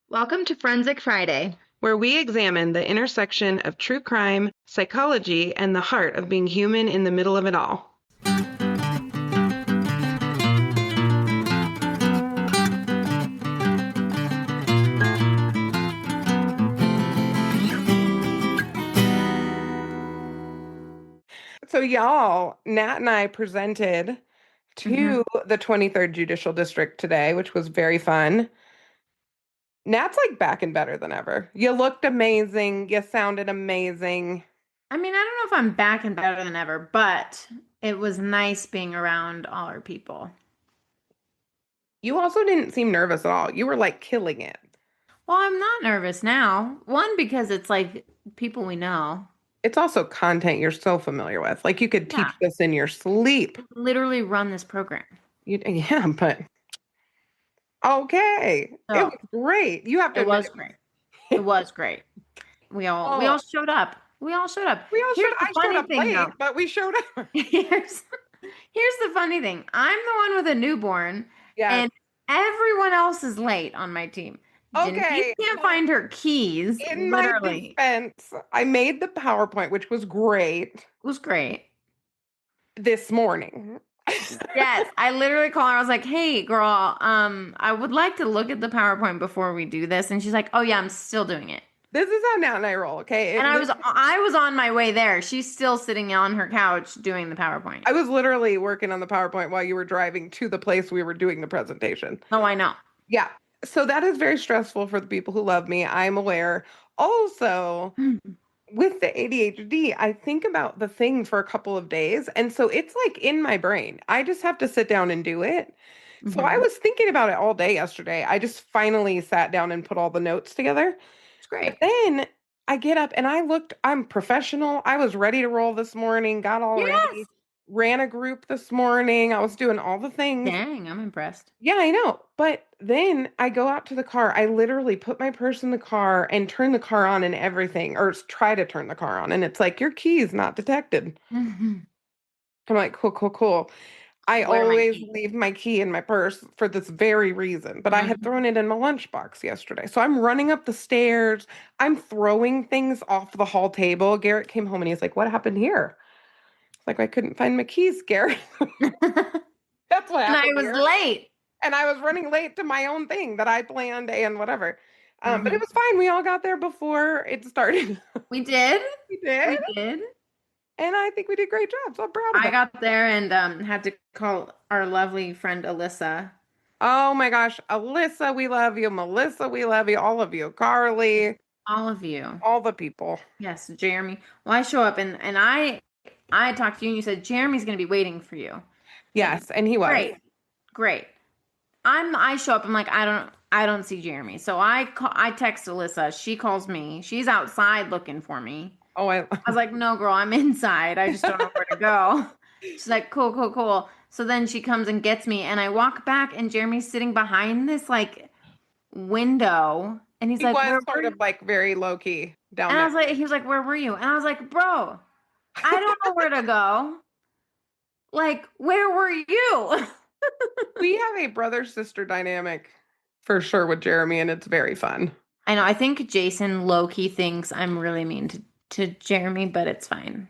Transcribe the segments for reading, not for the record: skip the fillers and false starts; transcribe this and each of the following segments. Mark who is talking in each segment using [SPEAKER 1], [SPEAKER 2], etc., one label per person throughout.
[SPEAKER 1] Welcome to Forensic Friday.
[SPEAKER 2] Where we examine the intersection of true crime, psychology, and the heart of being human in the middle of it all. So y'all, Nat and I presented to the 23rd Judicial District today, which was very fun. Nat's like back and better than ever. You looked amazing. You sounded amazing.
[SPEAKER 1] I mean, I don't know if I'm back and better than ever, but it was nice being around all our people.
[SPEAKER 2] You also didn't seem nervous at all. You were like killing it.
[SPEAKER 1] Well, I'm not nervous now. One, because it's like people we know.
[SPEAKER 2] It's also content you're so familiar with. Like you could teach
[SPEAKER 1] Yeah,
[SPEAKER 2] this in your sleep.
[SPEAKER 1] literally run this program.
[SPEAKER 2] Yeah, but okay. It
[SPEAKER 1] So
[SPEAKER 2] was great. You have to
[SPEAKER 1] it
[SPEAKER 2] admit
[SPEAKER 1] was great. It was great. We all showed up. We all showed up.
[SPEAKER 2] We all
[SPEAKER 1] Here's
[SPEAKER 2] showed
[SPEAKER 1] the
[SPEAKER 2] I showed
[SPEAKER 1] funny
[SPEAKER 2] up
[SPEAKER 1] thing,
[SPEAKER 2] late,
[SPEAKER 1] though.
[SPEAKER 2] but we showed up.
[SPEAKER 1] Here's the funny thing. I'm the one with a newborn,
[SPEAKER 2] Yes.
[SPEAKER 1] and everyone else is late on my team. Denise
[SPEAKER 2] Okay.
[SPEAKER 1] can't find her keys,
[SPEAKER 2] In my
[SPEAKER 1] literally.
[SPEAKER 2] defense, I made the PowerPoint, which was great,
[SPEAKER 1] It was great.
[SPEAKER 2] this morning.
[SPEAKER 1] Yes, I literally called her. I was like, "Hey, girl, I would like to look at the PowerPoint before we do this." And she's like, "Oh yeah, I'm still doing it."
[SPEAKER 2] This is how Nat and I roll, okay?
[SPEAKER 1] And I was on my way there. She's still sitting on her couch doing the PowerPoint.
[SPEAKER 2] I was literally working on the PowerPoint while you were driving to the place we were doing the presentation.
[SPEAKER 1] Oh, I know.
[SPEAKER 2] Yeah. So that is very stressful for the people who love me. I'm aware. Also, with the ADHD, I think about the thing for a couple of days. And so it's like in my brain. I just have to sit down and do it. So I
[SPEAKER 1] Mm-hmm.
[SPEAKER 2] was thinking about it all day yesterday. I just finally sat down and put all the notes together.
[SPEAKER 1] It's
[SPEAKER 2] But
[SPEAKER 1] great.
[SPEAKER 2] then I get up and I'm professional. I was ready to roll this morning, got all ready,
[SPEAKER 1] Yes.
[SPEAKER 2] ran a group this morning. I was doing all the things.
[SPEAKER 1] Dang, I'm impressed.
[SPEAKER 2] Yeah, I know. But then I go out to the car. I literally put my purse in the car and turn the car on and everything, or try to turn the car on. And it's like, your key is not detected.
[SPEAKER 1] Mhm.
[SPEAKER 2] I'm like, cool, cool, cool. I
[SPEAKER 1] Where are my
[SPEAKER 2] always
[SPEAKER 1] keys?
[SPEAKER 2] leave my key in my purse for this very reason, but I had
[SPEAKER 1] Mhm.
[SPEAKER 2] thrown it in my lunchbox yesterday. So I'm running up the stairs. I'm throwing things off the hall table. Garrett came home and he's like, "What happened here?" It's like, I couldn't find my keys, Garrett. That's what
[SPEAKER 1] And I
[SPEAKER 2] happened
[SPEAKER 1] was
[SPEAKER 2] here.
[SPEAKER 1] late.
[SPEAKER 2] And I was running late to my own thing that I planned and whatever. But it
[SPEAKER 1] Mhm.
[SPEAKER 2] was fine. We all got there before it started.
[SPEAKER 1] We did.
[SPEAKER 2] We did.
[SPEAKER 1] We did.
[SPEAKER 2] And I think we did a great job. So I'm proud of
[SPEAKER 1] I
[SPEAKER 2] us.
[SPEAKER 1] got there and had to call our lovely friend Alyssa.
[SPEAKER 2] Oh my gosh. Alyssa, we love you. Melissa, we love you. All of you. Carly,
[SPEAKER 1] All of you.
[SPEAKER 2] all the people.
[SPEAKER 1] Yes, Jeremy. Well, I show up and I talked to you and you said Jeremy's going to be waiting for you. Okay,
[SPEAKER 2] Yes, and he was.
[SPEAKER 1] great, great. I show up. I'm like I don't see Jeremy. So I text Alyssa. She calls me. She's outside looking for me.
[SPEAKER 2] Oh, I
[SPEAKER 1] I was like, no, girl, I'm inside. I just don't know where to go. She's like, cool, cool, cool. So then she comes and gets me, and I walk back, and Jeremy's sitting behind this like window, and he's
[SPEAKER 2] he
[SPEAKER 1] like,
[SPEAKER 2] was
[SPEAKER 1] where were
[SPEAKER 2] sort
[SPEAKER 1] you?
[SPEAKER 2] of like very low key down
[SPEAKER 1] And I
[SPEAKER 2] there.
[SPEAKER 1] was like, he was like, where were you? And I was like, bro, I don't know where to go. Like, where were you?
[SPEAKER 2] We have a brother sister dynamic for sure with Jeremy, and it's very fun.
[SPEAKER 1] I know. I think Jason low key thinks I'm really mean to Jeremy, but it's fine.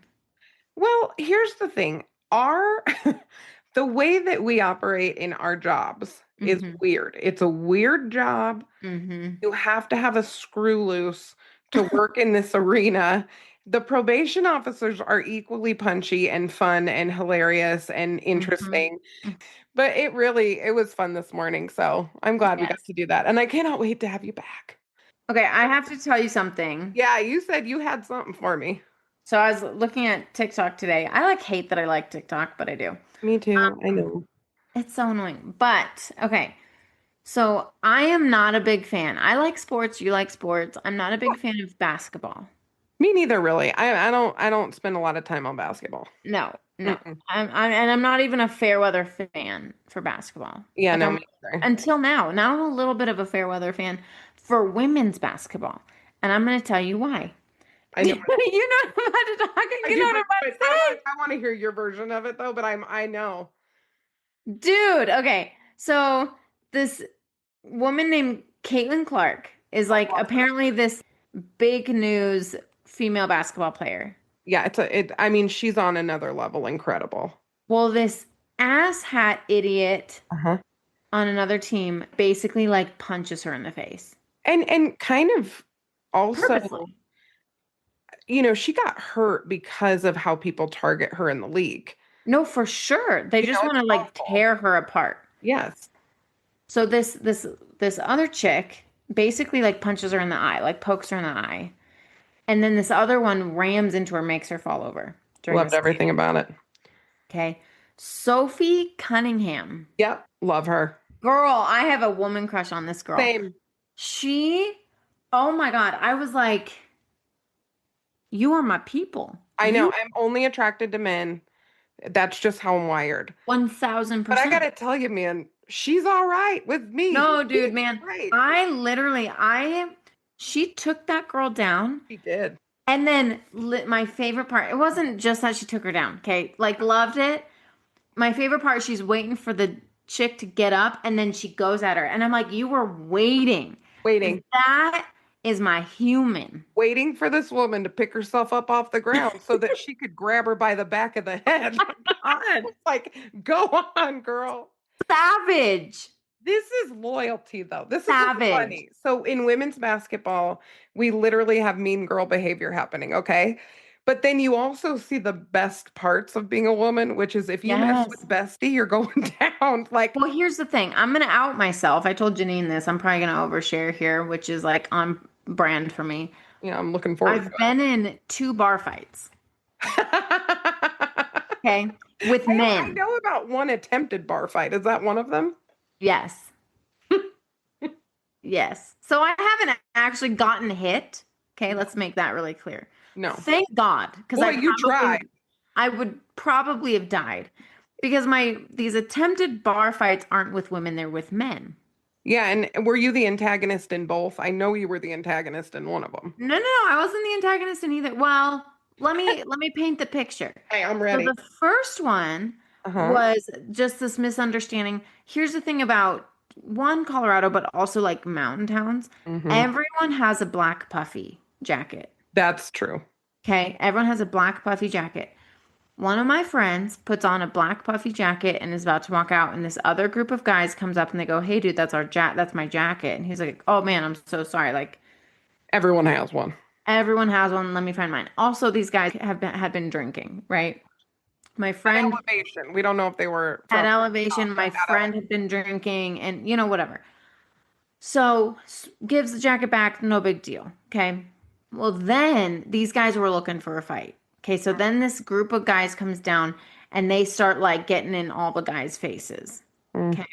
[SPEAKER 2] Well, here's the thing. Our the way that we operate in our jobs is
[SPEAKER 1] Mm-hmm.
[SPEAKER 2] weird. It's a weird job.
[SPEAKER 1] Mm-hmm.
[SPEAKER 2] You have to have a screw loose to work in this arena. The probation officers are equally punchy and fun and hilarious and
[SPEAKER 1] Mm-hmm.
[SPEAKER 2] interesting. But it was fun this morning. So I'm glad we got
[SPEAKER 1] Yes.
[SPEAKER 2] to do that. And I cannot wait to have you back.
[SPEAKER 1] Okay, I have to tell you something.
[SPEAKER 2] Yeah, you said you had something for me.
[SPEAKER 1] So I was looking at TikTok today. I like hate that I like TikTok, but I do.
[SPEAKER 2] Me too. I
[SPEAKER 1] Um,
[SPEAKER 2] know.
[SPEAKER 1] it's so annoying. But okay, so I am not a big fan. I like sports. You like sports. I'm not a big fan of basketball.
[SPEAKER 2] Me neither, really. I don't spend a lot of time on basketball.
[SPEAKER 1] No, no.
[SPEAKER 2] Mm-mm.
[SPEAKER 1] And I'm not even a fair weather fan for basketball.
[SPEAKER 2] Yeah,
[SPEAKER 1] Like
[SPEAKER 2] no,
[SPEAKER 1] I'm
[SPEAKER 2] me neither.
[SPEAKER 1] until now. Now I'm a little bit of a fair weather fan for women's basketball, and I'm going to tell you why.
[SPEAKER 2] I
[SPEAKER 1] You
[SPEAKER 2] know.
[SPEAKER 1] know what I'm about to talk.
[SPEAKER 2] I
[SPEAKER 1] You
[SPEAKER 2] do,
[SPEAKER 1] know what I'm about
[SPEAKER 2] but
[SPEAKER 1] to say,
[SPEAKER 2] I want to hear your version of it though. But I know.
[SPEAKER 1] dude. Okay, so this woman named Caitlin Clark is like apparently this big news female basketball player.
[SPEAKER 2] Yeah, I mean, she's on another level, incredible.
[SPEAKER 1] Well, this asshat idiot
[SPEAKER 2] Uh-huh.
[SPEAKER 1] on another team basically like punches her in the face
[SPEAKER 2] And kind of also,
[SPEAKER 1] purposely.
[SPEAKER 2] she got hurt because of how people target her in the league.
[SPEAKER 1] No, for sure. They just
[SPEAKER 2] It's
[SPEAKER 1] want to like
[SPEAKER 2] awful.
[SPEAKER 1] tear her apart.
[SPEAKER 2] Yes.
[SPEAKER 1] So this other chick basically like punches her in the eye, like pokes her in the eye. And then this other one rams into her, makes her fall over during
[SPEAKER 2] Loved
[SPEAKER 1] this game.
[SPEAKER 2] everything about it.
[SPEAKER 1] Okay. Sophie Cunningham.
[SPEAKER 2] Yep. Love her.
[SPEAKER 1] Girl, I have a woman crush on this girl.
[SPEAKER 2] Same.
[SPEAKER 1] She, oh my God, I was like, you are my people.
[SPEAKER 2] I know.
[SPEAKER 1] You
[SPEAKER 2] I'm only attracted to men. That's just how I'm wired.
[SPEAKER 1] 1000%.
[SPEAKER 2] But I gotta tell you, man, she's all right with me.
[SPEAKER 1] No,
[SPEAKER 2] She's
[SPEAKER 1] dude, man.
[SPEAKER 2] right.
[SPEAKER 1] She took that girl down.
[SPEAKER 2] She did.
[SPEAKER 1] And then my favorite part, it wasn't just that she took her down, okay? Like, loved it. My favorite part, she's waiting for the chick to get up and then she goes at her. And I'm like, you were waiting.
[SPEAKER 2] Waiting.
[SPEAKER 1] That is my human.
[SPEAKER 2] Waiting for this woman to pick herself up off the ground so that she could grab her by the back of the head. God, like, go on, girl.
[SPEAKER 1] Savage.
[SPEAKER 2] This is loyalty, though. This is
[SPEAKER 1] Savage.
[SPEAKER 2] funny. So in women's basketball, we literally have mean girl behavior happening, okay? But then you also see the best parts of being a woman, which is if you mess
[SPEAKER 1] Yes.
[SPEAKER 2] with bestie, you're going down. Like,
[SPEAKER 1] Well, here's the thing. I'm going to out myself. I told Janine this. I'm probably going to overshare here, which is like on brand for me.
[SPEAKER 2] I'm looking forward
[SPEAKER 1] I've been in 2 bar fights,
[SPEAKER 2] to it.
[SPEAKER 1] okay, with
[SPEAKER 2] I
[SPEAKER 1] men.
[SPEAKER 2] know about one attempted bar fight. Is that one of them?
[SPEAKER 1] Yes. Yes. So I haven't actually gotten hit. Okay, let's make that really clear.
[SPEAKER 2] No.
[SPEAKER 1] Thank God, because
[SPEAKER 2] Boy, you tried.
[SPEAKER 1] I would probably have died because these attempted bar fights aren't with women, they're with men.
[SPEAKER 2] Yeah, and were you the antagonist in both? I know you were the antagonist in one of them.
[SPEAKER 1] No, I wasn't the antagonist in either. Well, let me paint the picture.
[SPEAKER 2] Hey, I'm
[SPEAKER 1] So
[SPEAKER 2] ready.
[SPEAKER 1] the first one
[SPEAKER 2] Uh-huh.
[SPEAKER 1] was just this misunderstanding. Here's the thing about one Colorado, but also like mountain towns.
[SPEAKER 2] Mhm.
[SPEAKER 1] Everyone has a black puffy jacket.
[SPEAKER 2] That's true.
[SPEAKER 1] Okay, everyone has a black puffy jacket. One of my friends puts on a black puffy jacket and is about to walk out, and this other group of guys comes up and they go, "Hey, dude, that's my jacket." And he's like, "Oh man, I'm so sorry." Like
[SPEAKER 2] Everyone has one.
[SPEAKER 1] everyone has one. Let me find mine. Also, these guys had been drinking, right? My friend
[SPEAKER 2] Elevation. We don't know if they were
[SPEAKER 1] at Elevation, my
[SPEAKER 2] at
[SPEAKER 1] friend had been drinking, and whatever. So gives the jacket back, no big deal. Okay. Well, then these guys were looking for a fight. Okay, so then this group of guys comes down and they start like getting in all the guys' faces. Okay.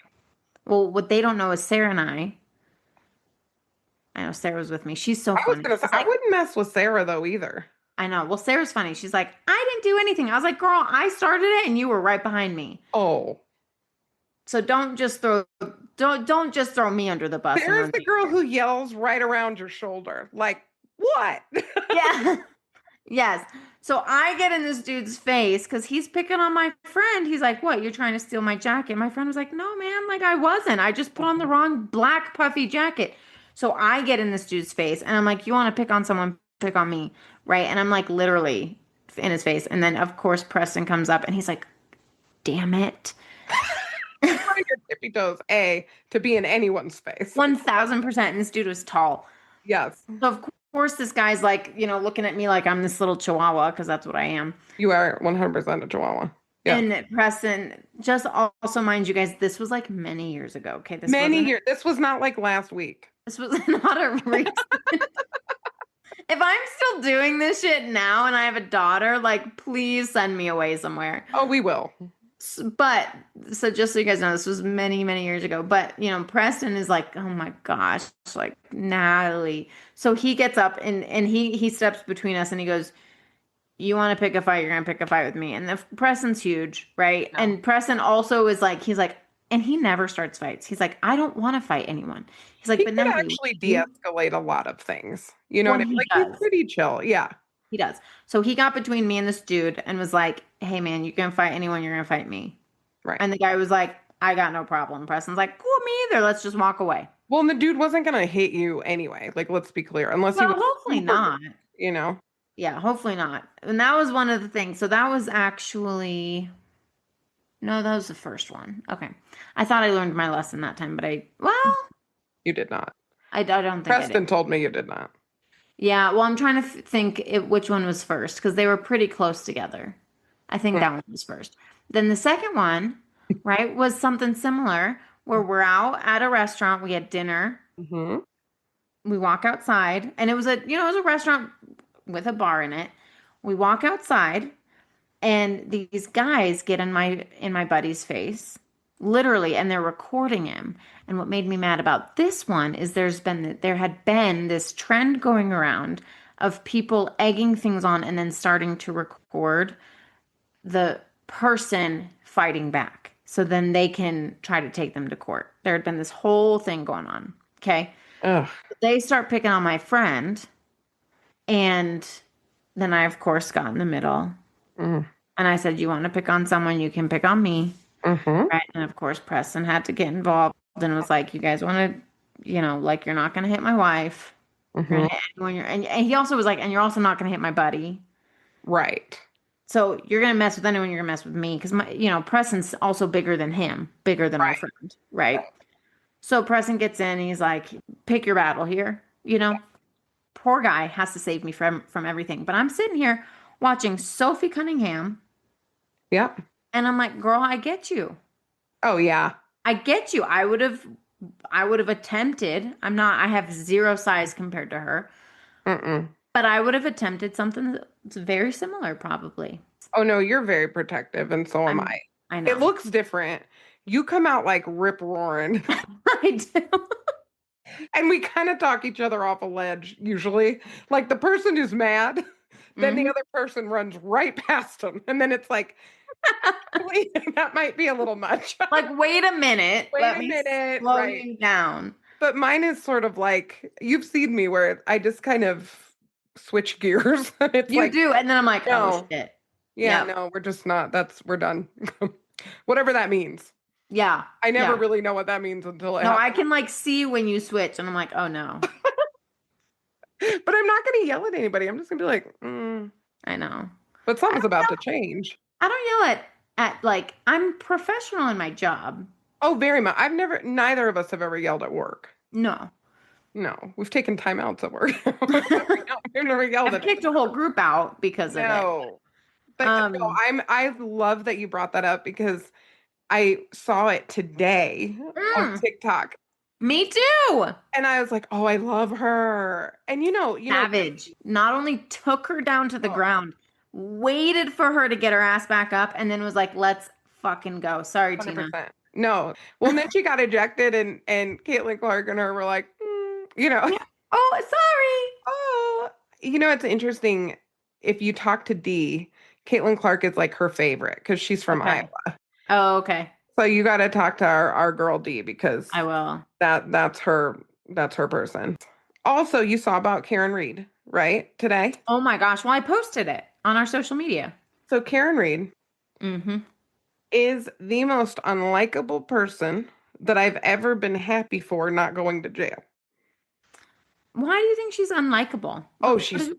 [SPEAKER 1] Well, what they don't know is Sarah and I know Sarah was with me. She's so
[SPEAKER 2] I was
[SPEAKER 1] funny.
[SPEAKER 2] gonna say I wouldn't mess with Sarah though either.
[SPEAKER 1] I know. Well, Sarah's funny. She's like, I didn't do anything. I was like, girl, I started it and you were right behind me.
[SPEAKER 2] Oh.
[SPEAKER 1] So don't just throw me under the bus.
[SPEAKER 2] Sarah's the girl who yells right around your shoulder. Like, what?
[SPEAKER 1] Yeah. Yes. So I get in this dude's face because he's picking on my friend. He's like, what? You're trying to steal my jacket? My friend was like, no, man, like I wasn't. I just put on the wrong black puffy jacket. So I get in this dude's face and I'm like, you want to pick on someone, pick on me. Right. And I'm like literally in his face. And then of course Preston comes up and he's like, damn it.
[SPEAKER 2] On your tippy toes, to be in anyone's face.
[SPEAKER 1] 1000%. And this dude was tall.
[SPEAKER 2] Yes.
[SPEAKER 1] So of course this guy's like, looking at me like I'm this little chihuahua because that's what I am.
[SPEAKER 2] You are 100% a chihuahua. Yeah.
[SPEAKER 1] And Preston, just also mind you guys, this was like many years ago. Okay,
[SPEAKER 2] Many years. This was not like last week.
[SPEAKER 1] This was not a recent. If I'm still doing this shit now and I have a daughter, like please send me away somewhere.
[SPEAKER 2] Oh, we will.
[SPEAKER 1] But so just so you guys know, this was many, many years ago. But Preston is like, oh my gosh, like Natalie. So he gets up and he steps between us and he goes, you want to pick a fight, you're gonna pick a fight with me. And Preston's huge, right? No. And Preston also is like, he's like, and he never starts fights. He's like, I don't want to fight anyone. He's like,
[SPEAKER 2] he
[SPEAKER 1] but
[SPEAKER 2] can
[SPEAKER 1] Natalie,
[SPEAKER 2] actually de-escalate a lot of things. You know
[SPEAKER 1] Well,
[SPEAKER 2] what I mean?
[SPEAKER 1] he
[SPEAKER 2] Like
[SPEAKER 1] does.
[SPEAKER 2] he's pretty chill. Yeah.
[SPEAKER 1] He does. So he got between me and this dude and was like, hey man, you can fight anyone, you're gonna fight me.
[SPEAKER 2] Right.
[SPEAKER 1] And the guy was like, I got no problem. Preston's like, cool, me either. Let's just walk away.
[SPEAKER 2] Well, and the dude wasn't gonna hit you anyway. Like, let's be clear, unless he
[SPEAKER 1] Well,
[SPEAKER 2] was
[SPEAKER 1] hopefully
[SPEAKER 2] super,
[SPEAKER 1] not.
[SPEAKER 2] you know.
[SPEAKER 1] Yeah, hopefully not. And that was one of the things. So that was actually, no, that was the first one. Okay. I thought I learned my lesson that time, but well,
[SPEAKER 2] You did not.
[SPEAKER 1] I don't think I did.
[SPEAKER 2] Preston told me you did not.
[SPEAKER 1] Yeah, well, I'm trying to think which one was first because they were pretty close together. I think that one was first. Then the second one, right, was something similar where we're out at a restaurant, we had dinner,
[SPEAKER 2] Mm-hmm.
[SPEAKER 1] we walk outside, and it was it was a restaurant with a bar in it. We walk outside, and these guys get in my buddy's face, literally, and they're recording him. And what made me mad about this one is there had been this trend going around of people egging things on and then starting to record the person fighting back. So then they can try to take them to court. There had been this whole thing going on. Okay.
[SPEAKER 2] Ugh.
[SPEAKER 1] They start picking on my friend, and then I, of course, got in the middle.
[SPEAKER 2] Mm.
[SPEAKER 1] And I said, you want to pick on someone, you can pick on me.
[SPEAKER 2] Mm-hmm.
[SPEAKER 1] Right. And of course, Preston had to get involved and was like, you guys want to, like, you're not going to hit my wife. You're
[SPEAKER 2] Mm-hmm.
[SPEAKER 1] going to hit anyone and he also was like, and you're also not going to hit my buddy.
[SPEAKER 2] Right.
[SPEAKER 1] So you're going to mess with anyone, you're going to mess with me. Because Preston's also bigger than him, bigger than our
[SPEAKER 2] Right.
[SPEAKER 1] friend. Right. So Preston gets in and he's like, pick your battle here. Poor guy has to save me from everything. But I'm sitting here watching Sophie Cunningham.
[SPEAKER 2] Yep.
[SPEAKER 1] And I'm like, girl, I get you.
[SPEAKER 2] Oh yeah.
[SPEAKER 1] I get you. I would have attempted. I have zero size compared to her,
[SPEAKER 2] Mm-mm.
[SPEAKER 1] but I would have attempted something that's very similar probably.
[SPEAKER 2] Oh no, you're very protective, and so am
[SPEAKER 1] I'm
[SPEAKER 2] I.
[SPEAKER 1] I
[SPEAKER 2] It
[SPEAKER 1] know.
[SPEAKER 2] looks different. You come out like rip roaring,
[SPEAKER 1] I do.
[SPEAKER 2] and we kind of talk each other off a ledge usually. Like the person who's mad, then the
[SPEAKER 1] Mhm.
[SPEAKER 2] other person runs right past them, and then it's like, wait, that might be a little much.
[SPEAKER 1] Like, wait a minute.
[SPEAKER 2] Wait
[SPEAKER 1] Let
[SPEAKER 2] a
[SPEAKER 1] me
[SPEAKER 2] minute,
[SPEAKER 1] slow
[SPEAKER 2] right?
[SPEAKER 1] you down.
[SPEAKER 2] But mine is sort of like you've seen me where I just kind of switch gears. It's
[SPEAKER 1] You
[SPEAKER 2] like,
[SPEAKER 1] do, and then I'm like, oh
[SPEAKER 2] no,
[SPEAKER 1] shit.
[SPEAKER 2] yeah,
[SPEAKER 1] Yep.
[SPEAKER 2] no, we're just not. We're done. Whatever that means.
[SPEAKER 1] Yeah.
[SPEAKER 2] I never
[SPEAKER 1] Yeah.
[SPEAKER 2] really know what that means until it
[SPEAKER 1] No, I
[SPEAKER 2] happens.
[SPEAKER 1] can like see when you switch, and I'm like, oh no.
[SPEAKER 2] But I'm not going to yell at anybody. I'm just going to be like,
[SPEAKER 1] I know.
[SPEAKER 2] but
[SPEAKER 1] I
[SPEAKER 2] something's
[SPEAKER 1] don't
[SPEAKER 2] about
[SPEAKER 1] yell.
[SPEAKER 2] to change.
[SPEAKER 1] I don't yell at like I'm professional in my job.
[SPEAKER 2] Oh, very much. Neither of us have ever yelled at work.
[SPEAKER 1] No.
[SPEAKER 2] No, we've taken time outs at work. We've never yelled
[SPEAKER 1] I've
[SPEAKER 2] at
[SPEAKER 1] kicked a whole group out because of it.
[SPEAKER 2] No. But no,
[SPEAKER 1] Um,
[SPEAKER 2] I love that you brought that up because I saw it today on
[SPEAKER 1] mm,
[SPEAKER 2] TikTok
[SPEAKER 1] Me too.
[SPEAKER 2] and I was like, "Oh, I love her." And
[SPEAKER 1] Savage not only took her down to the
[SPEAKER 2] oh,
[SPEAKER 1] ground, waited for her to get her ass back up, and then was like, let's fucking go. Sorry, Tina.
[SPEAKER 2] 100%. No. Well, and then she got ejected and Caitlin Clark and her were like,
[SPEAKER 1] Yeah. Oh, sorry.
[SPEAKER 2] oh, it's interesting. If you talk to Dee, Caitlin Clark is like her favorite because she's from
[SPEAKER 1] Okay.
[SPEAKER 2] Iowa.
[SPEAKER 1] Oh, okay.
[SPEAKER 2] So you got to talk to our girl Dee because
[SPEAKER 1] I will.
[SPEAKER 2] that's her person. Also, you saw about Karen Reed, right? Today.
[SPEAKER 1] Oh my gosh. Well, I posted it on our social media.
[SPEAKER 2] So Karen Reed
[SPEAKER 1] Mm-hmm.
[SPEAKER 2] is the most unlikable person that I've ever been happy for not going to jail.
[SPEAKER 1] Why do you think she's unlikable?
[SPEAKER 2] Oh,
[SPEAKER 1] What
[SPEAKER 2] she's
[SPEAKER 1] is,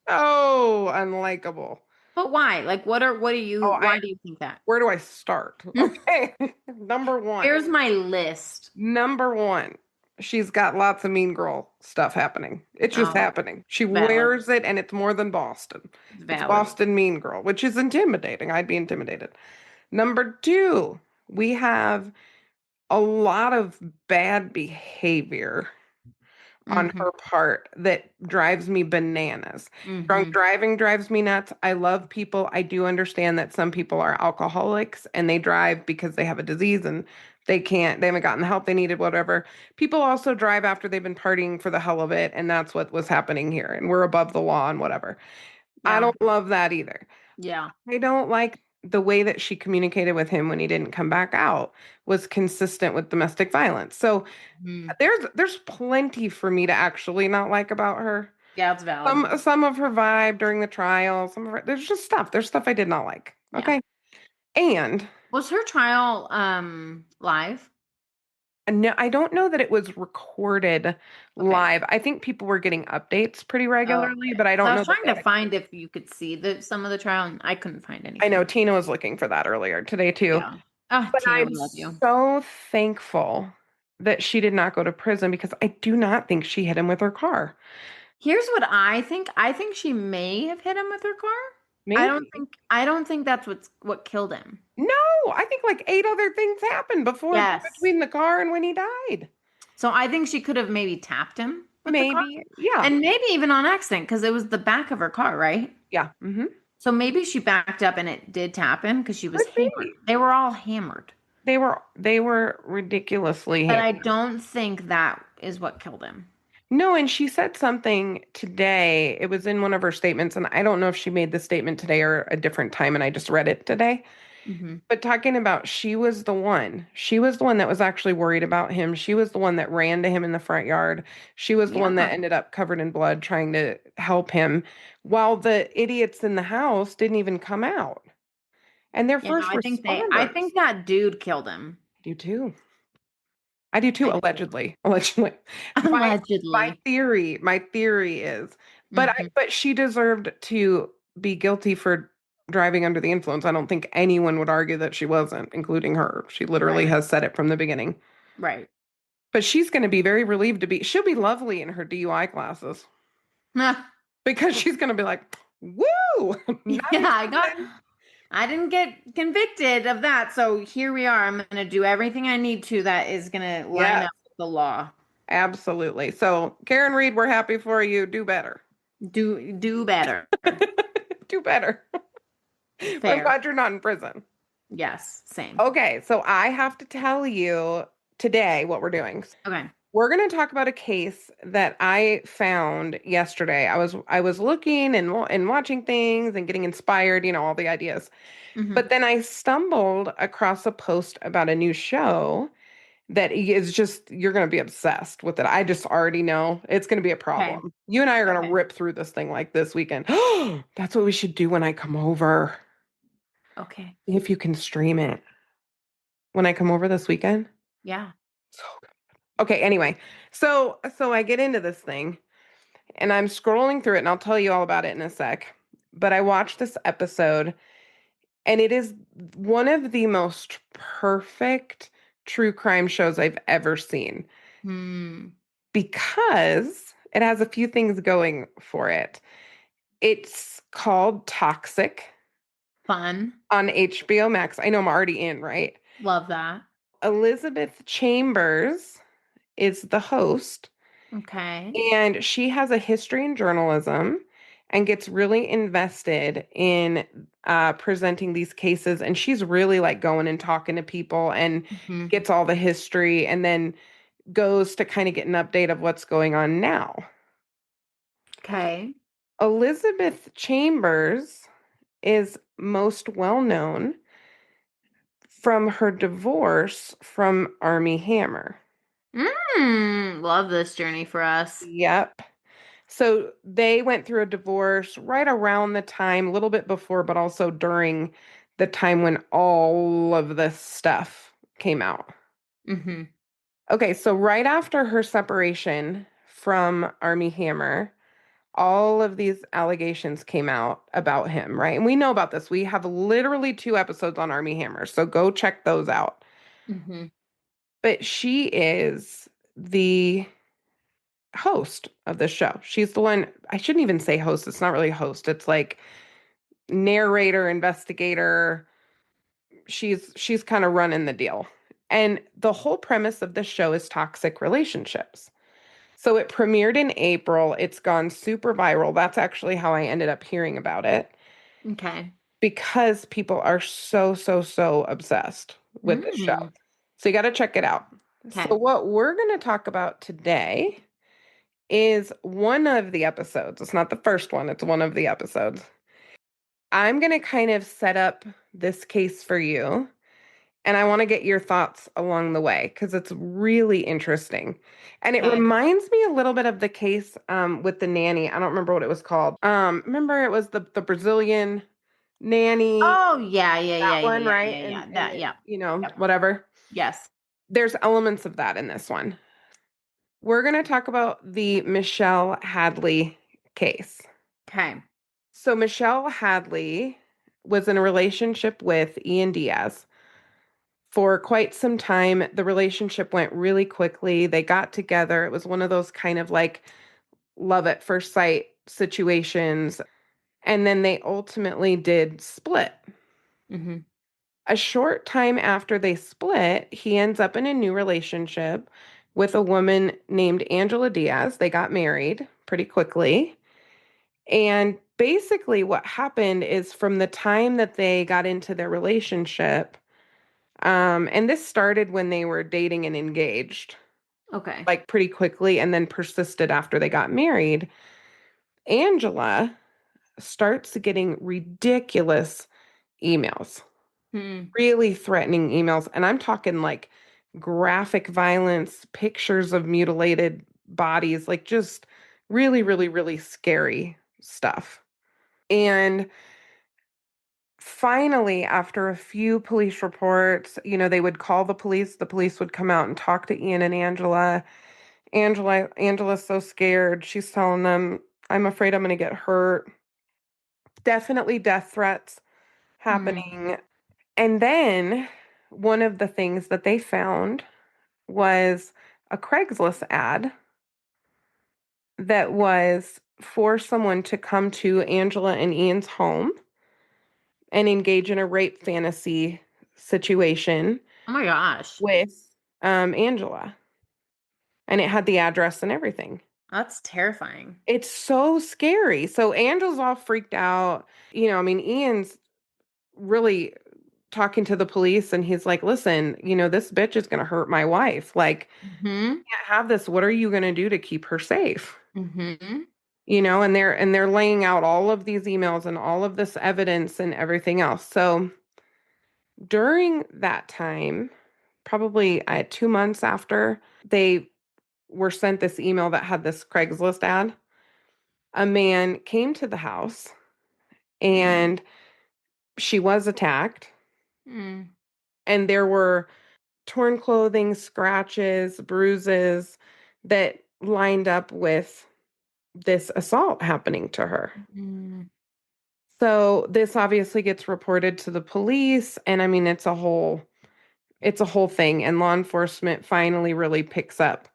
[SPEAKER 2] so unlikable.
[SPEAKER 1] but why? Like,
[SPEAKER 2] Oh,
[SPEAKER 1] why do you think that?
[SPEAKER 2] where do I start? Okay. Number one.
[SPEAKER 1] Here's my list.
[SPEAKER 2] Number one. She's got lots of mean girl stuff happening. It's just
[SPEAKER 1] Oh,
[SPEAKER 2] happening. She
[SPEAKER 1] valid.
[SPEAKER 2] wears it and it's more than Boston. It's
[SPEAKER 1] Valid.
[SPEAKER 2] Boston mean girl, which is intimidating. I'd be intimidated. Number two, we have a lot of bad behavior on
[SPEAKER 1] Mm-hmm.
[SPEAKER 2] her part that drives me bananas. Drunk
[SPEAKER 1] Mm-hmm.
[SPEAKER 2] driving drives me nuts. I love people. I do understand that some people are alcoholics and they drive because they have a disease and they haven't gotten the help they needed, whatever. People also drive after they've been partying for the hell of it, and that's what was happening here. And we're above the law and whatever. I
[SPEAKER 1] Yeah.
[SPEAKER 2] don't love that either.
[SPEAKER 1] Yeah.
[SPEAKER 2] I don't like the way that she communicated with him when he didn't come back out was consistent with domestic violence. So
[SPEAKER 1] Mm.
[SPEAKER 2] there's plenty for me to actually not like about her.
[SPEAKER 1] Yeah, it's valid.
[SPEAKER 2] Some of her vibe during the trial, some of her there's just stuff. There's stuff I did not like.
[SPEAKER 1] Yeah.
[SPEAKER 2] Okay. And
[SPEAKER 1] Was her trial live?
[SPEAKER 2] No, I don't know that it was recorded
[SPEAKER 1] Okay.
[SPEAKER 2] live. I think people were getting updates pretty
[SPEAKER 1] Oh,
[SPEAKER 2] regularly,
[SPEAKER 1] okay.
[SPEAKER 2] but I
[SPEAKER 1] 'Cause I
[SPEAKER 2] don't know
[SPEAKER 1] was
[SPEAKER 2] that
[SPEAKER 1] trying
[SPEAKER 2] they
[SPEAKER 1] to
[SPEAKER 2] had a clip.
[SPEAKER 1] find if you could see some of the trial, and I couldn't find
[SPEAKER 2] I know
[SPEAKER 1] anything.
[SPEAKER 2] Tina was looking for that earlier today too.
[SPEAKER 1] Yeah. Ah,
[SPEAKER 2] But
[SPEAKER 1] Tina,
[SPEAKER 2] I'm
[SPEAKER 1] we love you.
[SPEAKER 2] so thankful that she did not go to prison because I do not think she hit him with her car.
[SPEAKER 1] Here's what I think. I think she may have hit him with her car.
[SPEAKER 2] Maybe.
[SPEAKER 1] I don't think that's what killed him.
[SPEAKER 2] No, I think like 8 other things happened before
[SPEAKER 1] Yes.
[SPEAKER 2] between the car and when he died.
[SPEAKER 1] So I think she could have maybe tapped him with the car.
[SPEAKER 2] Maybe. Yeah.
[SPEAKER 1] And maybe even on accident because it was the back of her car, right?
[SPEAKER 2] Yeah.
[SPEAKER 1] So maybe she backed up and it did tap him because she was
[SPEAKER 2] Could
[SPEAKER 1] hammered.
[SPEAKER 2] be.
[SPEAKER 1] They were all hammered.
[SPEAKER 2] They were ridiculously
[SPEAKER 1] But I
[SPEAKER 2] hammered.
[SPEAKER 1] don't think that is what killed him.
[SPEAKER 2] No, and she said something today. It was in one of her statements, and I don't know if she made the statement today or a different time, and I just read it today.
[SPEAKER 1] Hmm.
[SPEAKER 2] But talking about she was the one. She was the one that was actually worried about him. She was the one that ran to him in the front yard. She was the one that
[SPEAKER 1] Yeah.
[SPEAKER 2] ended up covered in blood trying to help him while the idiots in the house didn't even come out. And they're
[SPEAKER 1] Yeah, no,
[SPEAKER 2] first
[SPEAKER 1] I
[SPEAKER 2] responders.
[SPEAKER 1] think that dude killed him.
[SPEAKER 2] I do too. I do too,
[SPEAKER 1] I do.
[SPEAKER 2] allegedly. Allegedly. My
[SPEAKER 1] Allegedly.
[SPEAKER 2] theory is,
[SPEAKER 1] Hmm.
[SPEAKER 2] but she deserved to be guilty for driving under the influence. I don't think anyone would argue that she wasn't, including her. She literally
[SPEAKER 1] Right.
[SPEAKER 2] has said it from the beginning.
[SPEAKER 1] Right.
[SPEAKER 2] But she's going to be very relieved she'll be lovely in her DUI classes because she's going to be like, woo,
[SPEAKER 1] Yeah,
[SPEAKER 2] nice woman.
[SPEAKER 1] I didn't get convicted of that. So here we are. I'm going to do everything I need to that is going to line
[SPEAKER 2] Yes,
[SPEAKER 1] up with the law.
[SPEAKER 2] absolutely. So, Karen Reed, we're happy for you. Do better.
[SPEAKER 1] Do better.
[SPEAKER 2] Do better. But I'm
[SPEAKER 1] Fair.
[SPEAKER 2] glad you're not in prison.
[SPEAKER 1] Yes, same.
[SPEAKER 2] Okay, so I have to tell you today what we're doing.
[SPEAKER 1] Okay.
[SPEAKER 2] We're going to talk about a case that I found yesterday. I was looking and watching things and getting inspired, all the ideas. But
[SPEAKER 1] Hmm.
[SPEAKER 2] then I stumbled across a post about a new show that is just you're going to be obsessed with it. I just already know it's going to be a
[SPEAKER 1] Okay.
[SPEAKER 2] problem. You and I are going to
[SPEAKER 1] Okay.
[SPEAKER 2] rip through this thing like this weekend. That's what we should do when I come over.
[SPEAKER 1] Okay.
[SPEAKER 2] If you can stream it when I come over this weekend.
[SPEAKER 1] Yeah.
[SPEAKER 2] So good. Okay, anyway. So I get into this thing and I'm scrolling through it and I'll tell you all about it in a sec. But I watched this episode and it is one of the most perfect true crime shows I've ever seen
[SPEAKER 1] Hmm.
[SPEAKER 2] because it has a few things going for it. It's called Toxic
[SPEAKER 1] Fun.
[SPEAKER 2] on HBO Max. I know I'm already in, right?
[SPEAKER 1] Love that.
[SPEAKER 2] Elizabeth Chambers is the host,
[SPEAKER 1] Okay.
[SPEAKER 2] and she has a history in journalism and gets really invested in presenting these cases. And she's really like going and talking to people and
[SPEAKER 1] Hmm.
[SPEAKER 2] gets all the history and then goes to kind of get an update of what's going on now.
[SPEAKER 1] Okay.
[SPEAKER 2] Elizabeth Chambers is most well known from her divorce from Army Hammer.
[SPEAKER 1] Love this journey for us.
[SPEAKER 2] Yep. So they went through a divorce right around the time, a little bit before, but also during the time when all of this stuff came out.
[SPEAKER 1] Hmm.
[SPEAKER 2] Okay, so right after her separation from Army Hammer, all of these allegations came out about him, right? And we know about this. We have literally 2 episodes on Army Hammer, so go check those out.
[SPEAKER 1] Hmm.
[SPEAKER 2] But she is the host of the show. She's the one, I shouldn't even say host. It's not really host. It's like narrator, investigator. She's kind of running the deal. And the whole premise of the show is toxic relationships. So it premiered in April. It's gone super viral. That's actually how I ended up hearing about it
[SPEAKER 1] Okay.
[SPEAKER 2] because people are so, so, so obsessed with this show.
[SPEAKER 1] Mm.
[SPEAKER 2] So you got to check it out. So
[SPEAKER 1] Okay.
[SPEAKER 2] what we're going to talk about today is one of the episodes. It's not the first one, it's one of the episodes. I'm going to kind of set up this case for you, and I want to get your thoughts along the way because it's really interesting. And it
[SPEAKER 1] Okay.
[SPEAKER 2] reminds me a little bit of the case with the nanny. I don't remember what it was called. Remember it was the Brazilian nanny,
[SPEAKER 1] Oh, yeah, yeah,
[SPEAKER 2] that
[SPEAKER 1] yeah, yeah,
[SPEAKER 2] one,
[SPEAKER 1] yeah,
[SPEAKER 2] right?
[SPEAKER 1] yeah,
[SPEAKER 2] And
[SPEAKER 1] yeah.
[SPEAKER 2] and
[SPEAKER 1] That, yeah. Yep.
[SPEAKER 2] whatever.
[SPEAKER 1] Yes.
[SPEAKER 2] There's elements of that in this one. We're going to talk about the Michelle Hadley case.
[SPEAKER 1] Okay.
[SPEAKER 2] So Michelle Hadley was in a relationship with Ian Diaz for quite some time. The relationship went really quickly. They got together. It was one of those kind of like love at first sight situations. And then they ultimately did split.
[SPEAKER 1] Mm-hmm.
[SPEAKER 2] A short time after they split, he ends up in a new relationship with a woman named Angela Diaz. They got married pretty quickly. And basically, what happened is from the time that they got into their relationship, and this started when they were dating and engaged,
[SPEAKER 1] Okay.
[SPEAKER 2] like pretty quickly, and then persisted after they got married. Angela starts getting ridiculous emails,
[SPEAKER 1] Hmm.
[SPEAKER 2] really threatening emails. And I'm talking like graphic violence, pictures of mutilated bodies, like just really, really, really scary stuff. And finally, after a few police reports, they would call the police would come out and talk to Ian and Angela. Angela's so scared. She's telling them, I'm afraid I'm going to get hurt. Definitely death threats
[SPEAKER 1] Hmm.
[SPEAKER 2] happening. And then one of the things that they found was a Craigslist ad that was for someone to come to Angela and Ian's home and engage in a rape fantasy situation
[SPEAKER 1] Oh my gosh.
[SPEAKER 2] with Angela. And it had the address and everything.
[SPEAKER 1] That's terrifying.
[SPEAKER 2] It's so scary. So Angela's all freaked out. I mean, Ian's really talking to the police and he's like, listen, this bitch is going to hurt my wife. Like,
[SPEAKER 1] Mm-hmm.
[SPEAKER 2] can't have this. What are you going to do to keep her safe?
[SPEAKER 1] Mm-hmm.
[SPEAKER 2] And they're laying out all of these emails and all of this evidence and everything else. So during that time, probably 2 months after they were sent this email that had this Craigslist ad, a man came to the house and she was attacked,
[SPEAKER 1] Mm.
[SPEAKER 2] and there were torn clothing, scratches, bruises that lined up with this assault happening to her.
[SPEAKER 1] Mm.
[SPEAKER 2] So this obviously gets reported to the police, and I mean it's a whole thing, and law enforcement finally really picks up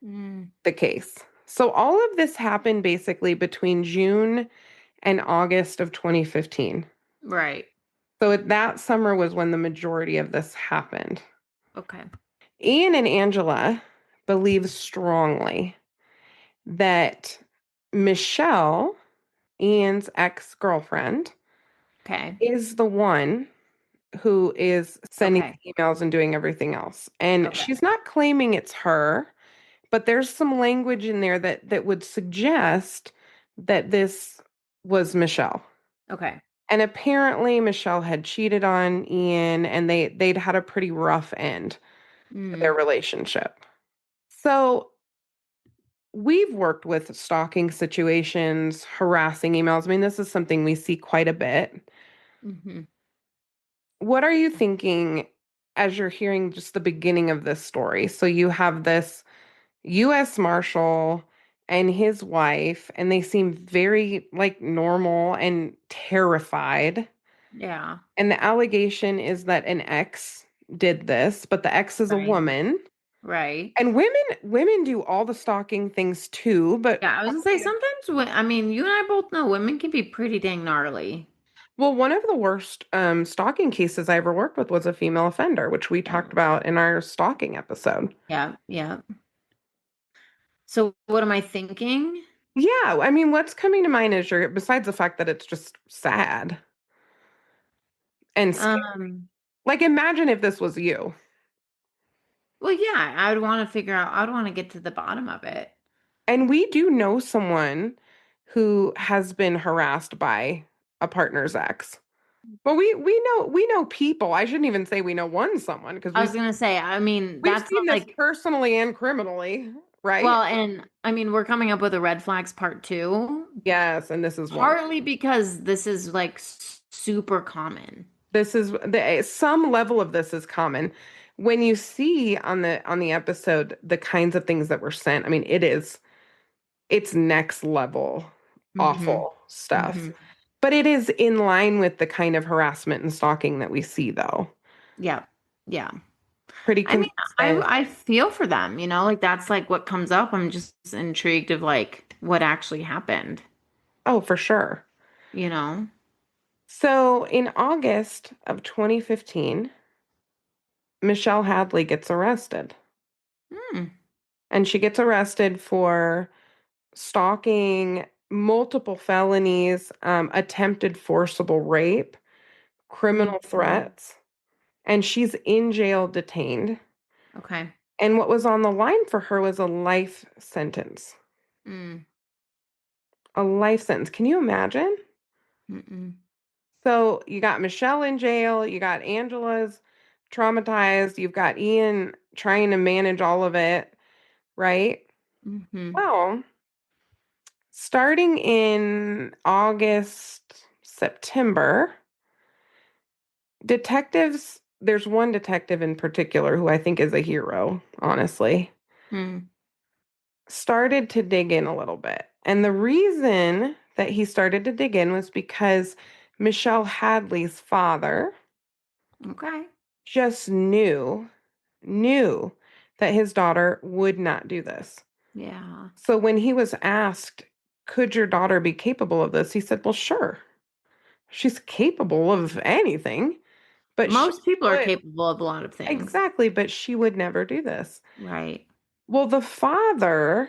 [SPEAKER 1] Mm.
[SPEAKER 2] the case. So all of this happened basically between June and August of 2015.
[SPEAKER 1] Right.
[SPEAKER 2] That summer was when the majority of this happened.
[SPEAKER 1] Okay.
[SPEAKER 2] Ian and Angela believe strongly that Michelle, Ian's ex-girlfriend,
[SPEAKER 1] Okay.
[SPEAKER 2] is the one who is sending
[SPEAKER 1] Okay.
[SPEAKER 2] the emails and doing everything else. And
[SPEAKER 1] Okay.
[SPEAKER 2] she's not claiming it's her, but there's some language in there that would suggest that this was Michelle.
[SPEAKER 1] Okay.
[SPEAKER 2] And apparently Michelle had cheated on Ian, and they'd had a pretty rough end to their
[SPEAKER 1] Mm.
[SPEAKER 2] relationship. So we've worked with stalking situations, harassing emails. I mean, this is something we see quite a bit.
[SPEAKER 1] Mm-hmm.
[SPEAKER 2] What are you thinking as you're hearing just the beginning of this story? So you have this US Marshal and his wife, and they seem very like normal and terrified.
[SPEAKER 1] Yeah.
[SPEAKER 2] And the allegation is that an ex did this, but the ex is a
[SPEAKER 1] Right.
[SPEAKER 2] woman.
[SPEAKER 1] Right.
[SPEAKER 2] And women do all the stalking things too, but
[SPEAKER 1] Yeah, I was gonna say sometimes I mean, you and I both know women can be pretty dang gnarly.
[SPEAKER 2] well, one of the worst stalking cases I ever worked with was a female offender, which we
[SPEAKER 1] Yeah.
[SPEAKER 2] talked about in our stalking episode.
[SPEAKER 1] Yeah. Yeah. So what am I thinking?
[SPEAKER 2] Yeah, I mean, what's coming to mind is besides the fact that it's just sad and scary.
[SPEAKER 1] Um,
[SPEAKER 2] Like, imagine if this was you.
[SPEAKER 1] well, yeah, I would want to figure out, I would want to get to the bottom of it.
[SPEAKER 2] And we do know someone who has been harassed by a partner's ex. But we know people. I shouldn't even say we know someone because
[SPEAKER 1] I was gonna say, I mean,
[SPEAKER 2] we've
[SPEAKER 1] that's
[SPEAKER 2] seen this
[SPEAKER 1] like,
[SPEAKER 2] personally and criminally, right?
[SPEAKER 1] well, and I mean, we're coming up with a red flags part two,
[SPEAKER 2] Yes, and this is one.
[SPEAKER 1] partly because this is like super common.
[SPEAKER 2] Some level of this is common. when you see on the episode the kinds of things that were sent, I mean, it's next level
[SPEAKER 1] Mm-hmm.
[SPEAKER 2] awful stuff.
[SPEAKER 1] Mm-hmm.
[SPEAKER 2] But it is in line with the kind of harassment and stalking that we see, though.
[SPEAKER 1] Yeah. Yeah.
[SPEAKER 2] Pretty
[SPEAKER 1] I mean,
[SPEAKER 2] consistent.
[SPEAKER 1] I feel for them, like that's like what comes up. I'm just intrigued of like what actually happened,
[SPEAKER 2] Oh, for sure.
[SPEAKER 1] you know?
[SPEAKER 2] So in August of 2015, Michelle Hadley gets arrested.
[SPEAKER 1] Hmm.
[SPEAKER 2] And she gets arrested for stalking, multiple felonies, attempted forcible rape, criminal
[SPEAKER 1] Mm-hmm.
[SPEAKER 2] threats, and she's in jail detained.
[SPEAKER 1] Okay.
[SPEAKER 2] And what was on the line for her was a life sentence.
[SPEAKER 1] Mm.
[SPEAKER 2] A life sentence. Can you imagine?
[SPEAKER 1] Mm-mm.
[SPEAKER 2] So you got Michelle in jail, you got Angela's traumatized, you've got Ian trying to manage all of it, right?
[SPEAKER 1] Mm-hmm.
[SPEAKER 2] Well, starting in August, September, there's one detective in particular who I think is a hero, honestly,
[SPEAKER 1] Mm.
[SPEAKER 2] started to dig in a little bit. And the reason that he started to dig in was because Michelle Hadley's father
[SPEAKER 1] Okay.
[SPEAKER 2] just knew that his daughter would not do this.
[SPEAKER 1] Yeah.
[SPEAKER 2] So when he was asked, could your daughter be capable of this? He said, well, sure. She's capable of anything, but she
[SPEAKER 1] Most people are
[SPEAKER 2] would.
[SPEAKER 1] capable of a lot of things.
[SPEAKER 2] Exactly, but she would never do this.
[SPEAKER 1] Right.
[SPEAKER 2] Well, the father,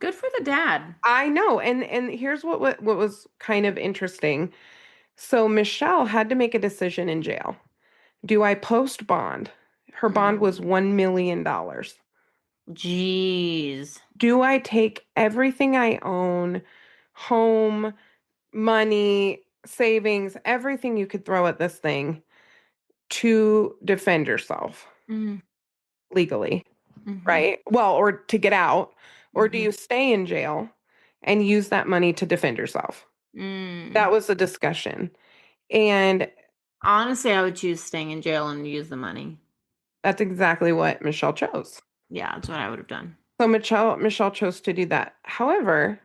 [SPEAKER 1] Good for the dad.
[SPEAKER 2] I know, and here's what was kind of interesting. So Michelle had to make a decision in jail. Do I post bond? Her bond was
[SPEAKER 1] Mm.
[SPEAKER 2] $1 million.
[SPEAKER 1] Jeez.
[SPEAKER 2] Do I take everything I own, home, money, savings, everything you could throw at this thing to defend yourself
[SPEAKER 1] Mm.
[SPEAKER 2] legally,
[SPEAKER 1] Mm-hmm.
[SPEAKER 2] right? Well, or to get out, or do
[SPEAKER 1] Mm-hmm.
[SPEAKER 2] you stay in jail and use that money to defend yourself?
[SPEAKER 1] Mm.
[SPEAKER 2] That was the discussion. And
[SPEAKER 1] Honestly, I would choose staying in jail and use the money.
[SPEAKER 2] that's exactly what Michelle chose.
[SPEAKER 1] Yeah, that's what I would have done.
[SPEAKER 2] So Michelle chose to do that. However,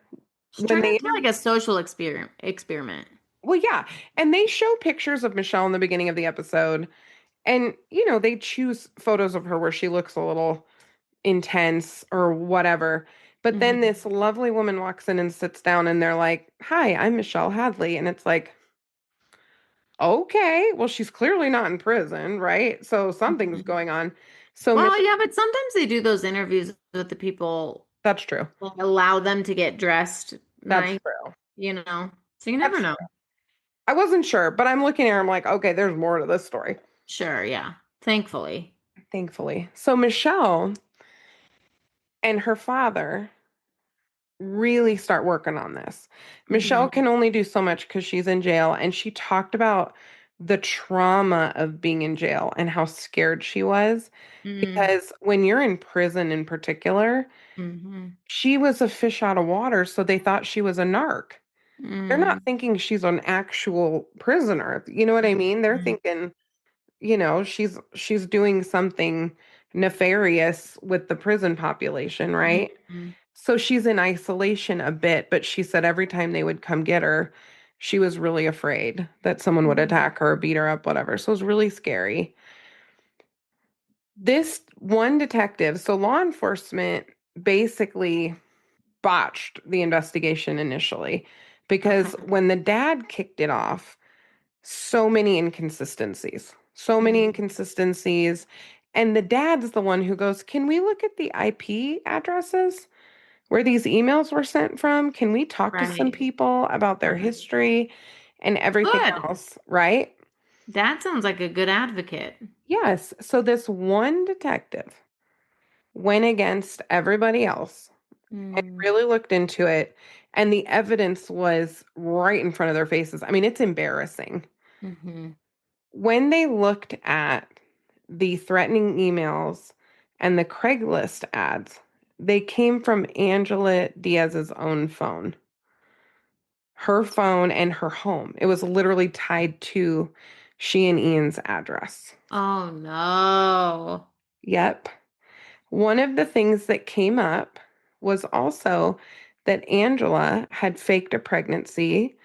[SPEAKER 1] Just
[SPEAKER 2] when
[SPEAKER 1] turn it
[SPEAKER 2] they
[SPEAKER 1] into like a social experiment.
[SPEAKER 2] well, yeah, and they show pictures of Michelle in the beginning of the episode, and they choose photos of her where she looks a little intense or whatever. But then
[SPEAKER 1] Mm-hmm.
[SPEAKER 2] this lovely woman walks in and sits down, and they're like, "Hi, I'm Michelle Hadley," and it's like, okay, well, she's clearly not in prison, right? So something's
[SPEAKER 1] Mm-hmm.
[SPEAKER 2] going on. So
[SPEAKER 1] Well,
[SPEAKER 2] Michelle,
[SPEAKER 1] yeah, but sometimes they do those interviews with the people,
[SPEAKER 2] that's true.
[SPEAKER 1] like, allow them to get dressed
[SPEAKER 2] That's
[SPEAKER 1] nice,
[SPEAKER 2] true.
[SPEAKER 1] you know. So you never
[SPEAKER 2] That's
[SPEAKER 1] know.
[SPEAKER 2] true. I wasn't sure, but I'm looking at her. I'm like, okay, there's more to this story.
[SPEAKER 1] Sure, yeah. Thankfully.
[SPEAKER 2] Thankfully. So Michelle and her father really start working on this.
[SPEAKER 1] Mm-hmm.
[SPEAKER 2] Michelle can only do so much because she's in jail, and she talked about the trauma of being in jail and how scared she was.
[SPEAKER 1] Mm-hmm.
[SPEAKER 2] Because when you're in prison in particular,
[SPEAKER 1] Mm-hmm.
[SPEAKER 2] she was a fish out of water, so they thought she was a narc. They're not thinking she's an actual prisoner. You know what I mean? They're
[SPEAKER 1] Mm-hmm.
[SPEAKER 2] thinking, she's doing something nefarious with the prison population, right?
[SPEAKER 1] Mm-hmm.
[SPEAKER 2] So she's in isolation a bit, but she said every time they would come get her, she was really afraid that someone would
[SPEAKER 1] Mm-hmm.
[SPEAKER 2] attack her, beat her up, whatever. So it was really scary. This one detective, so law enforcement basically botched the investigation initially because
[SPEAKER 1] Okay.
[SPEAKER 2] when the dad kicked it off, so many inconsistencies, so many
[SPEAKER 1] Mm.
[SPEAKER 2] inconsistencies. And the dad's the one who goes, can we look at the IP addresses where these emails were sent from? Can we talk to some
[SPEAKER 1] Right.
[SPEAKER 2] people about their
[SPEAKER 1] Right.
[SPEAKER 2] history and everything
[SPEAKER 1] Good.
[SPEAKER 2] else? Right?
[SPEAKER 1] That sounds like a good advocate.
[SPEAKER 2] Yes. So this one detective went against everybody else and
[SPEAKER 1] Mm.
[SPEAKER 2] really looked into it. And the evidence was right in front of their faces. I mean, it's embarrassing.
[SPEAKER 1] Mm-hmm.
[SPEAKER 2] When they looked at the threatening emails and the Craigslist ads, they came from Angela Diaz's own phone, her phone and her home. It was literally tied to she and Ian's address.
[SPEAKER 1] Oh no.
[SPEAKER 2] Yep. One of the things that came up was also that Angela had faked a pregnancy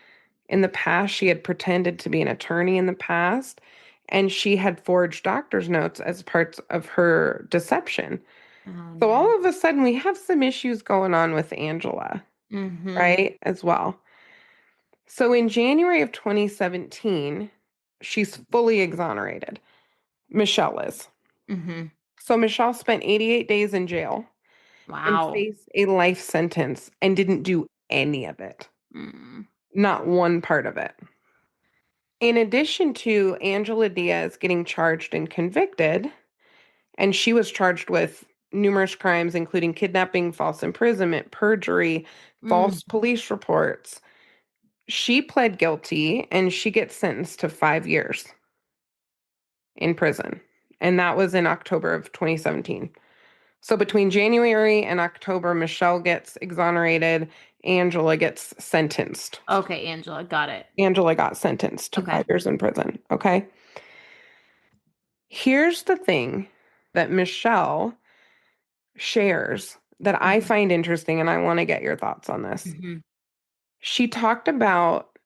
[SPEAKER 2] in the past. She had pretended to be an attorney in the past, and she had forged doctor's notes as parts of her deception.
[SPEAKER 1] Oh
[SPEAKER 2] So
[SPEAKER 1] no.
[SPEAKER 2] all of a sudden, we have some issues going on with Angela,
[SPEAKER 1] Mm-hmm.
[SPEAKER 2] right? As well. So in January of 2017, she's fully exonerated. Michelle is.
[SPEAKER 1] Mm-hmm.
[SPEAKER 2] So Michelle spent 88 days in jail and
[SPEAKER 1] Wow.
[SPEAKER 2] faced a life sentence and didn't do any of it,
[SPEAKER 1] Mm.
[SPEAKER 2] not one part of it. In addition to Angela Diaz getting charged and convicted, and she was charged with numerous crimes, including kidnapping, false imprisonment, perjury,
[SPEAKER 1] Mm.
[SPEAKER 2] false police reports. She pled guilty and she gets sentenced to 5 years in prison. And that was in October of 2017. So between January and October, Michelle gets exonerated, Angela gets sentenced.
[SPEAKER 1] Okay, Angela, got it.
[SPEAKER 2] Angela got sentenced to
[SPEAKER 1] Okay.
[SPEAKER 2] 5 years in prison. Okay. Here's the thing that Michelle shares that I
[SPEAKER 1] Mm-hmm.
[SPEAKER 2] find interesting, and I want to get your thoughts on this.
[SPEAKER 1] Mm-hmm.
[SPEAKER 2] She talked about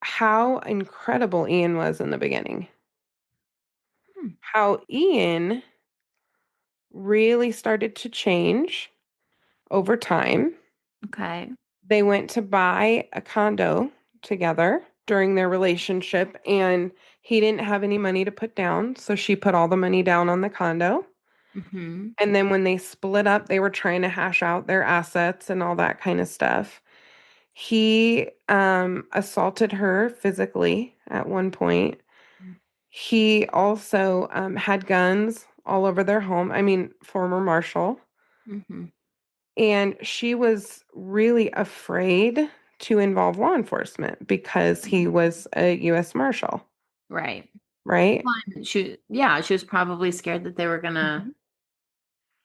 [SPEAKER 2] how incredible Ian was in the beginning,
[SPEAKER 1] Hmm.
[SPEAKER 2] how Ian really started to change over time.
[SPEAKER 1] Okay.
[SPEAKER 2] They went to buy a condo together during their relationship, and he didn't have any money to put down. So she put all the money down on the condo.
[SPEAKER 1] Mm-hmm.
[SPEAKER 2] And then when they split up, they were trying to hash out their assets and all that kind of stuff. He assaulted her physically at one point. He also had guns all over their home. I mean, former marshal.
[SPEAKER 1] Mm-hmm.
[SPEAKER 2] And she was really afraid to involve law enforcement because he was a U.S. Marshal,
[SPEAKER 1] Right.
[SPEAKER 2] right?
[SPEAKER 1] Well, and yeah, she was probably scared that they were gonna
[SPEAKER 2] Mhm.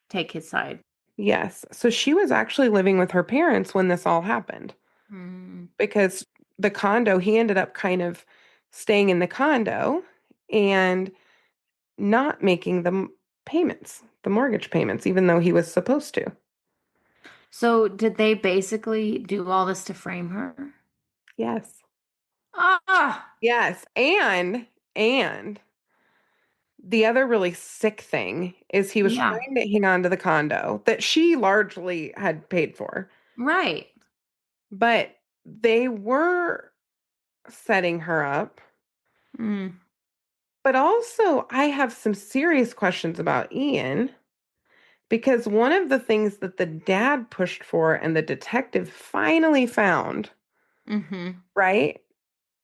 [SPEAKER 1] take his side.
[SPEAKER 2] Yes. So she was actually living with her parents when this all happened
[SPEAKER 1] Mm.
[SPEAKER 2] because the condo, he ended up kind of staying in the condo and not making the payments, the mortgage payments, even though he was supposed to.
[SPEAKER 1] So did they basically do all this to frame her?
[SPEAKER 2] Yes.
[SPEAKER 1] Ah,
[SPEAKER 2] Yes. And the other really sick thing is he was
[SPEAKER 1] yeah,
[SPEAKER 2] trying to hang on to the condo that she largely had paid for,
[SPEAKER 1] right.
[SPEAKER 2] but they were setting her up.
[SPEAKER 1] Mm,
[SPEAKER 2] But also, I have some serious questions about Ian because one of the things that the dad pushed for and the detective finally found,
[SPEAKER 1] mm-hmm.
[SPEAKER 2] right?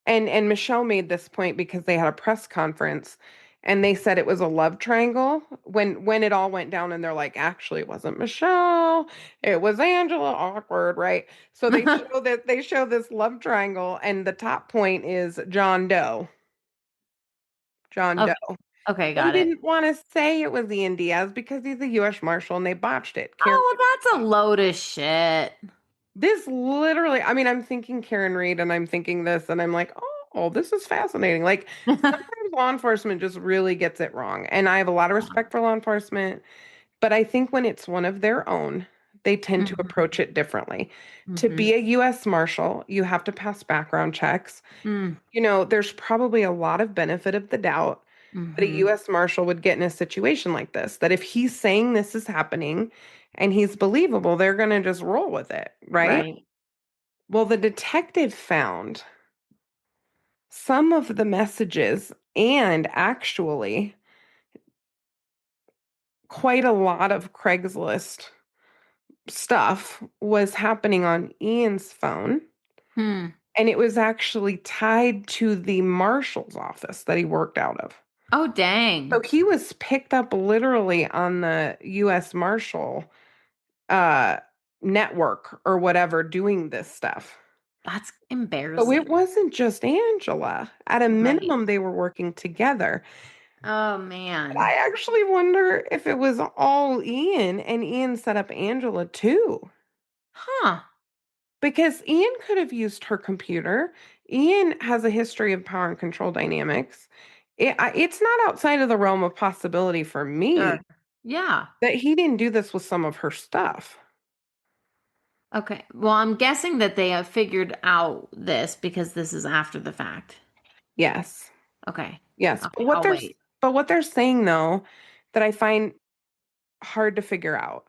[SPEAKER 2] And Michelle made this point because they had a press conference and they said it was a love triangle when it all went down and they're like, actually, it wasn't Michelle, it was Angela. Awkward, right? So they show this love triangle, and the top point is John Doe. John
[SPEAKER 1] Okay,
[SPEAKER 2] Doe.
[SPEAKER 1] okay,
[SPEAKER 2] They
[SPEAKER 1] got it.
[SPEAKER 2] didn't want to say it was Ian Diaz because he's a US Marshal and they botched it. Karen,
[SPEAKER 1] Oh, well, that's a load of shit.
[SPEAKER 2] this literally, I mean, I'm thinking Karen Reed and I'm thinking this and I'm like, oh, this is fascinating. Like sometimes law enforcement just really gets it wrong. And I have a lot of respect for law enforcement, but I think when it's one of their own, they tend to
[SPEAKER 1] Mm-hmm.
[SPEAKER 2] approach it differently. To
[SPEAKER 1] Mm-hmm.
[SPEAKER 2] be a US Marshal, you have to pass background checks.
[SPEAKER 1] Mm,
[SPEAKER 2] There's probably a lot of benefit of the doubt that a
[SPEAKER 1] mm-hmm.
[SPEAKER 2] US Marshal would get in a situation like this, that if he's saying this is happening and he's believable, they're going to just roll with it, right?
[SPEAKER 1] Right.
[SPEAKER 2] Well, the detective found some of the messages and actually quite a lot of Craigslist stuff was happening on Ian's phone.
[SPEAKER 1] Hmm.
[SPEAKER 2] And it was actually tied to the marshal's office that he worked out of.
[SPEAKER 1] Oh, dang.
[SPEAKER 2] So he was picked up literally on the US Marshal uh network or whatever doing this stuff.
[SPEAKER 1] That's
[SPEAKER 2] So it
[SPEAKER 1] embarrassing.
[SPEAKER 2] wasn't just Angela. At a
[SPEAKER 1] Right.
[SPEAKER 2] minimum, they were working together.
[SPEAKER 1] Oh,
[SPEAKER 2] But I
[SPEAKER 1] man.
[SPEAKER 2] actually wonder if it was all Ian and Ian set up Angela too.
[SPEAKER 1] Huh.
[SPEAKER 2] Because Ian could have used her computer. Ian has a history of power and control dynamics. it's not outside of the realm of possibility for
[SPEAKER 1] Sure.
[SPEAKER 2] me
[SPEAKER 1] Yeah.
[SPEAKER 2] that he didn't do this with some of her stuff.
[SPEAKER 1] Okay. Well, I'm guessing that they have figured out this because this is after the fact.
[SPEAKER 2] Yes.
[SPEAKER 1] Okay.
[SPEAKER 2] Yes.
[SPEAKER 1] Okay. I'll wait.
[SPEAKER 2] But what they're saying though that I find hard to figure out.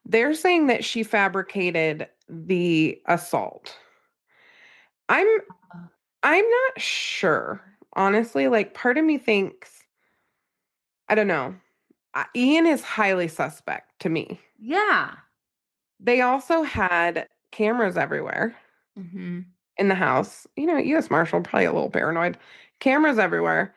[SPEAKER 2] They're saying that she fabricated the assault. I'm I'm not sure. Honestly, like part of me thinks I don't know. Ian is highly suspect to me.
[SPEAKER 1] Yeah.
[SPEAKER 2] They also had cameras everywhere
[SPEAKER 1] Mm-hmm.
[SPEAKER 2] in the house. You know, US Marshal probably a little paranoid. Cameras everywhere.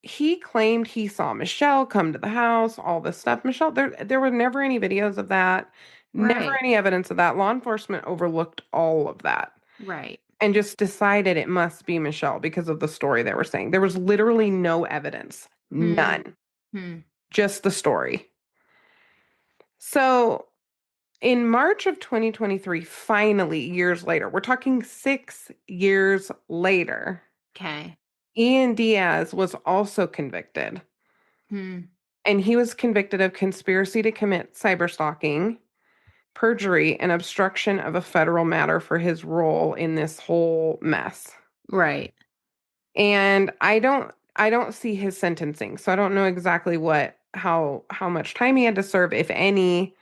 [SPEAKER 2] He claimed he saw Michelle come to the house, all this stuff. Michelle, there were never any videos of that, never
[SPEAKER 1] Right.
[SPEAKER 2] any evidence of that. Law enforcement overlooked all of that
[SPEAKER 1] Right.
[SPEAKER 2] and just decided it must be Michelle because of the story they were saying. There was literally no evidence,
[SPEAKER 1] Hmm.
[SPEAKER 2] none,
[SPEAKER 1] Hmm.
[SPEAKER 2] just the story. So in March of 2023, finally, years later, we're talking 6 years later,
[SPEAKER 1] Okay.
[SPEAKER 2] Ian Diaz was also convicted.
[SPEAKER 1] Hmm.
[SPEAKER 2] And he was convicted of conspiracy to commit cyberstalking, perjury, and obstruction of a federal matter for his role in this whole mess.
[SPEAKER 1] Right.
[SPEAKER 2] And I don't see his sentencing. So I don't know exactly how much time he had to serve, if any.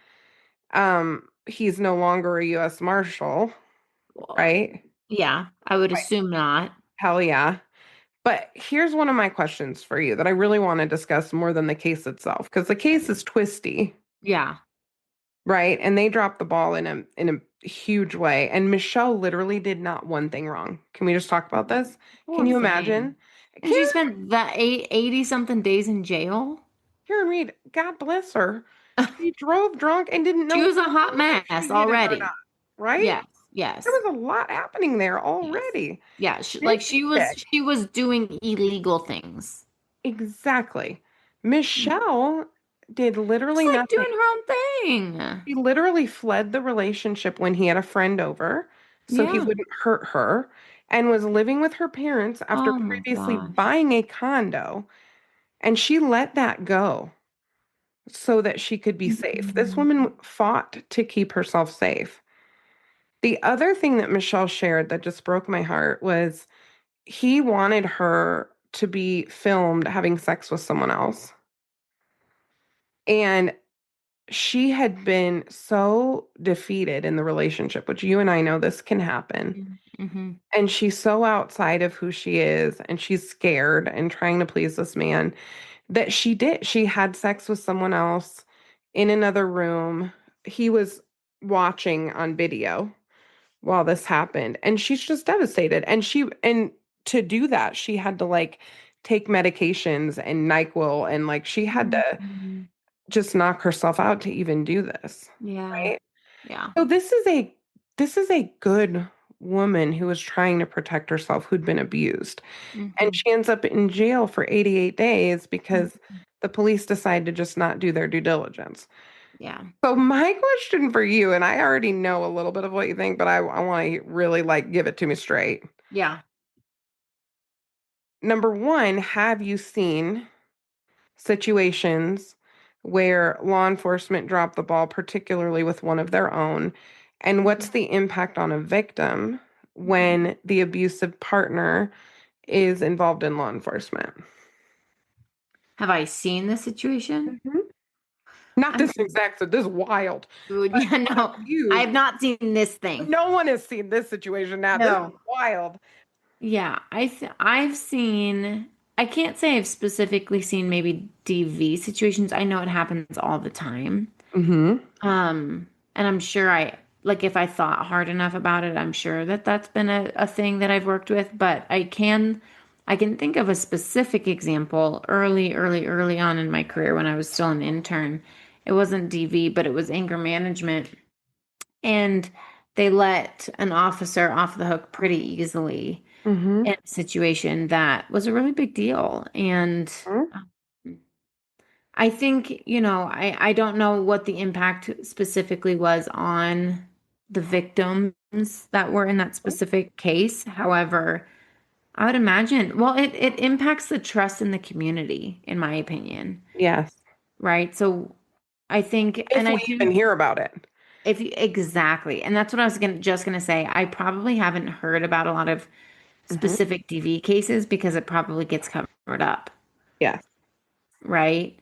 [SPEAKER 2] He's no longer a US Marshal,
[SPEAKER 1] Well,
[SPEAKER 2] right?
[SPEAKER 1] yeah, I would
[SPEAKER 2] Right.
[SPEAKER 1] assume not.
[SPEAKER 2] Hell yeah. But here's one of my questions for you that I really want to discuss more than the case itself, because the case is twisty.
[SPEAKER 1] Yeah.
[SPEAKER 2] Right? And they dropped the ball in a huge way. And Michelle literally did not one thing wrong. Can we just talk about this? Can
[SPEAKER 1] Poor
[SPEAKER 2] you
[SPEAKER 1] thing.
[SPEAKER 2] imagine?
[SPEAKER 1] And she
[SPEAKER 2] Karen,
[SPEAKER 1] spent that 80 something days in jail.
[SPEAKER 2] Karen Reed, God bless her. She drove drunk and didn't
[SPEAKER 1] She
[SPEAKER 2] know
[SPEAKER 1] was a hot
[SPEAKER 2] if
[SPEAKER 1] mess
[SPEAKER 2] she hit him or
[SPEAKER 1] already.
[SPEAKER 2] not. Right?
[SPEAKER 1] Yes.
[SPEAKER 2] There
[SPEAKER 1] Yes.
[SPEAKER 2] was a lot happening there
[SPEAKER 1] Yes.
[SPEAKER 2] already.
[SPEAKER 1] Yeah,
[SPEAKER 2] This chick,
[SPEAKER 1] she was doing illegal things.
[SPEAKER 2] exactly. Michelle did
[SPEAKER 1] Just
[SPEAKER 2] literally
[SPEAKER 1] like
[SPEAKER 2] nothing.
[SPEAKER 1] doing her own thing.
[SPEAKER 2] He literally fled the relationship when he had a friend over so he
[SPEAKER 1] Yeah.
[SPEAKER 2] wouldn't hurt her and was living with her parents after
[SPEAKER 1] Oh my
[SPEAKER 2] previously
[SPEAKER 1] gosh.
[SPEAKER 2] buying a condo. And she let that go so that she could be safe. This
[SPEAKER 1] Mhm.
[SPEAKER 2] woman fought to keep herself safe. The other thing that Michelle shared that just broke my heart was he wanted her to be filmed having sex with someone else. And she had been so defeated in the relationship, which you and I know this can happen.
[SPEAKER 1] Mm-hmm.
[SPEAKER 2] And she's so outside of who she is, and she's scared and trying to please this man that she had sex with someone else in another room. He was watching on video while this happened, and she's just devastated. And to do that, she had to like take medications and NyQuil, and like she had to
[SPEAKER 1] Mm-hmm.
[SPEAKER 2] just knock herself out to even do this,
[SPEAKER 1] Yeah.
[SPEAKER 2] right?
[SPEAKER 1] Yeah.
[SPEAKER 2] So this is a good woman who was trying to protect herself who'd been abused. And
[SPEAKER 1] Mm-hmm.
[SPEAKER 2] she ends up in jail for 88 days because the police decide to just not do their due diligence.
[SPEAKER 1] Yeah.
[SPEAKER 2] So my question for you, and I already know a little bit of what you think, but I want to really like give it to me straight.
[SPEAKER 1] Yeah.
[SPEAKER 2] Number one, have you seen situations where law enforcement drop the ball, particularly with one of their own? And what's the impact on a victim when the abusive partner is involved in law enforcement?
[SPEAKER 1] Have I seen this situation?
[SPEAKER 2] Mhm. Not
[SPEAKER 1] I
[SPEAKER 2] this
[SPEAKER 1] mean,
[SPEAKER 2] exact, so this is wild, but
[SPEAKER 1] yeah,
[SPEAKER 2] one of
[SPEAKER 1] no, I
[SPEAKER 2] you,
[SPEAKER 1] have not seen this thing.
[SPEAKER 2] no one has seen this situation now. This is
[SPEAKER 1] No.
[SPEAKER 2] wild.
[SPEAKER 1] Yeah, I've seen I can't say I've specifically seen maybe DV situations. I know it happens all the time.
[SPEAKER 2] Mm-hmm.
[SPEAKER 1] And I'm sure I like if I thought hard enough about it, I'm sure that that's been a thing that I've worked with, but I can think of a specific example early on in my career when I was still an intern. It wasn't DV, but it was anger management. And they let an officer off the hook pretty easily
[SPEAKER 2] Mm-hmm.
[SPEAKER 1] in a situation that was a really big deal. And I think, I don't know what the impact specifically was on the victims that were in that specific case. However, I would imagine. Well, it impacts the trust in the community, in my opinion,
[SPEAKER 2] Yes.
[SPEAKER 1] right? So I think,
[SPEAKER 2] If
[SPEAKER 1] and I
[SPEAKER 2] we
[SPEAKER 1] do,
[SPEAKER 2] even hear about it.
[SPEAKER 1] if you, exactly, and that's what I was just gonna say. I probably haven't heard about a lot of
[SPEAKER 2] Hmm.
[SPEAKER 1] specific DV cases because it probably gets covered up,
[SPEAKER 2] Yes.
[SPEAKER 1] right?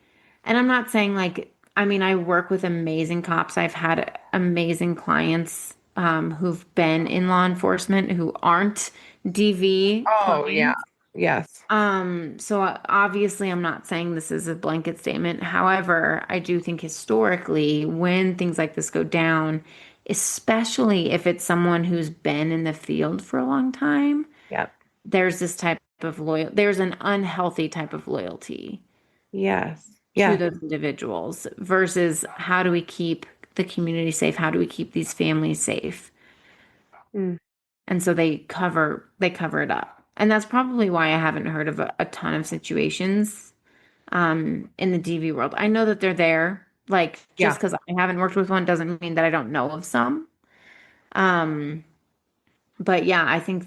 [SPEAKER 1] And I'm not saying like, I mean, I work with amazing cops. I've had amazing clients who've been in law enforcement who aren't DV
[SPEAKER 2] Oh, yeah.
[SPEAKER 1] clients.
[SPEAKER 2] Yes.
[SPEAKER 1] So obviously I'm not saying this is a blanket statement. However, I do think historically when things like this go down, especially if it's someone who's been in the field for a long time,
[SPEAKER 2] Yep.
[SPEAKER 1] there's this type of there's an unhealthy type of loyalty
[SPEAKER 2] Yes.
[SPEAKER 1] to
[SPEAKER 2] Yes.
[SPEAKER 1] those individuals versus how do we keep the community safe? How do we keep these families safe?
[SPEAKER 2] Mm.
[SPEAKER 1] And so they cover it up. And that's probably why I haven't heard of a ton of situations in the DV world. I know that they're there. Like just
[SPEAKER 2] Yeah.
[SPEAKER 1] because I haven't worked with one doesn't mean that I don't know of some. Um, but yeah, I think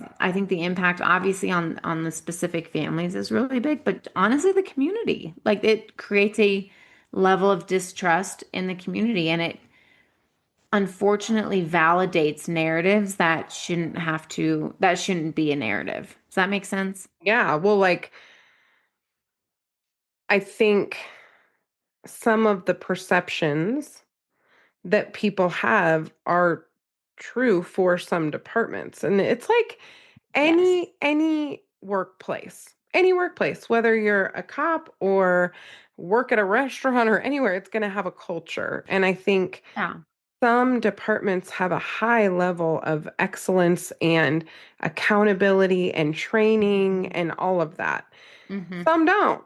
[SPEAKER 1] the impact obviously on the specific families is really big, but honestly the community, like it creates a level of distrust in the community and it unfortunately validates narratives that shouldn't be a narrative. Does that make sense?
[SPEAKER 2] Yeah. Well, like, I think some of the perceptions that people have are true for some departments. And it's like
[SPEAKER 1] Yes.
[SPEAKER 2] any workplace, whether you're a cop or work at a restaurant or anywhere, it's going to have a culture. And I think
[SPEAKER 1] Yeah.
[SPEAKER 2] some departments have a high level of excellence and accountability and training and all of that.
[SPEAKER 1] Mm-hmm.
[SPEAKER 2] Some don't.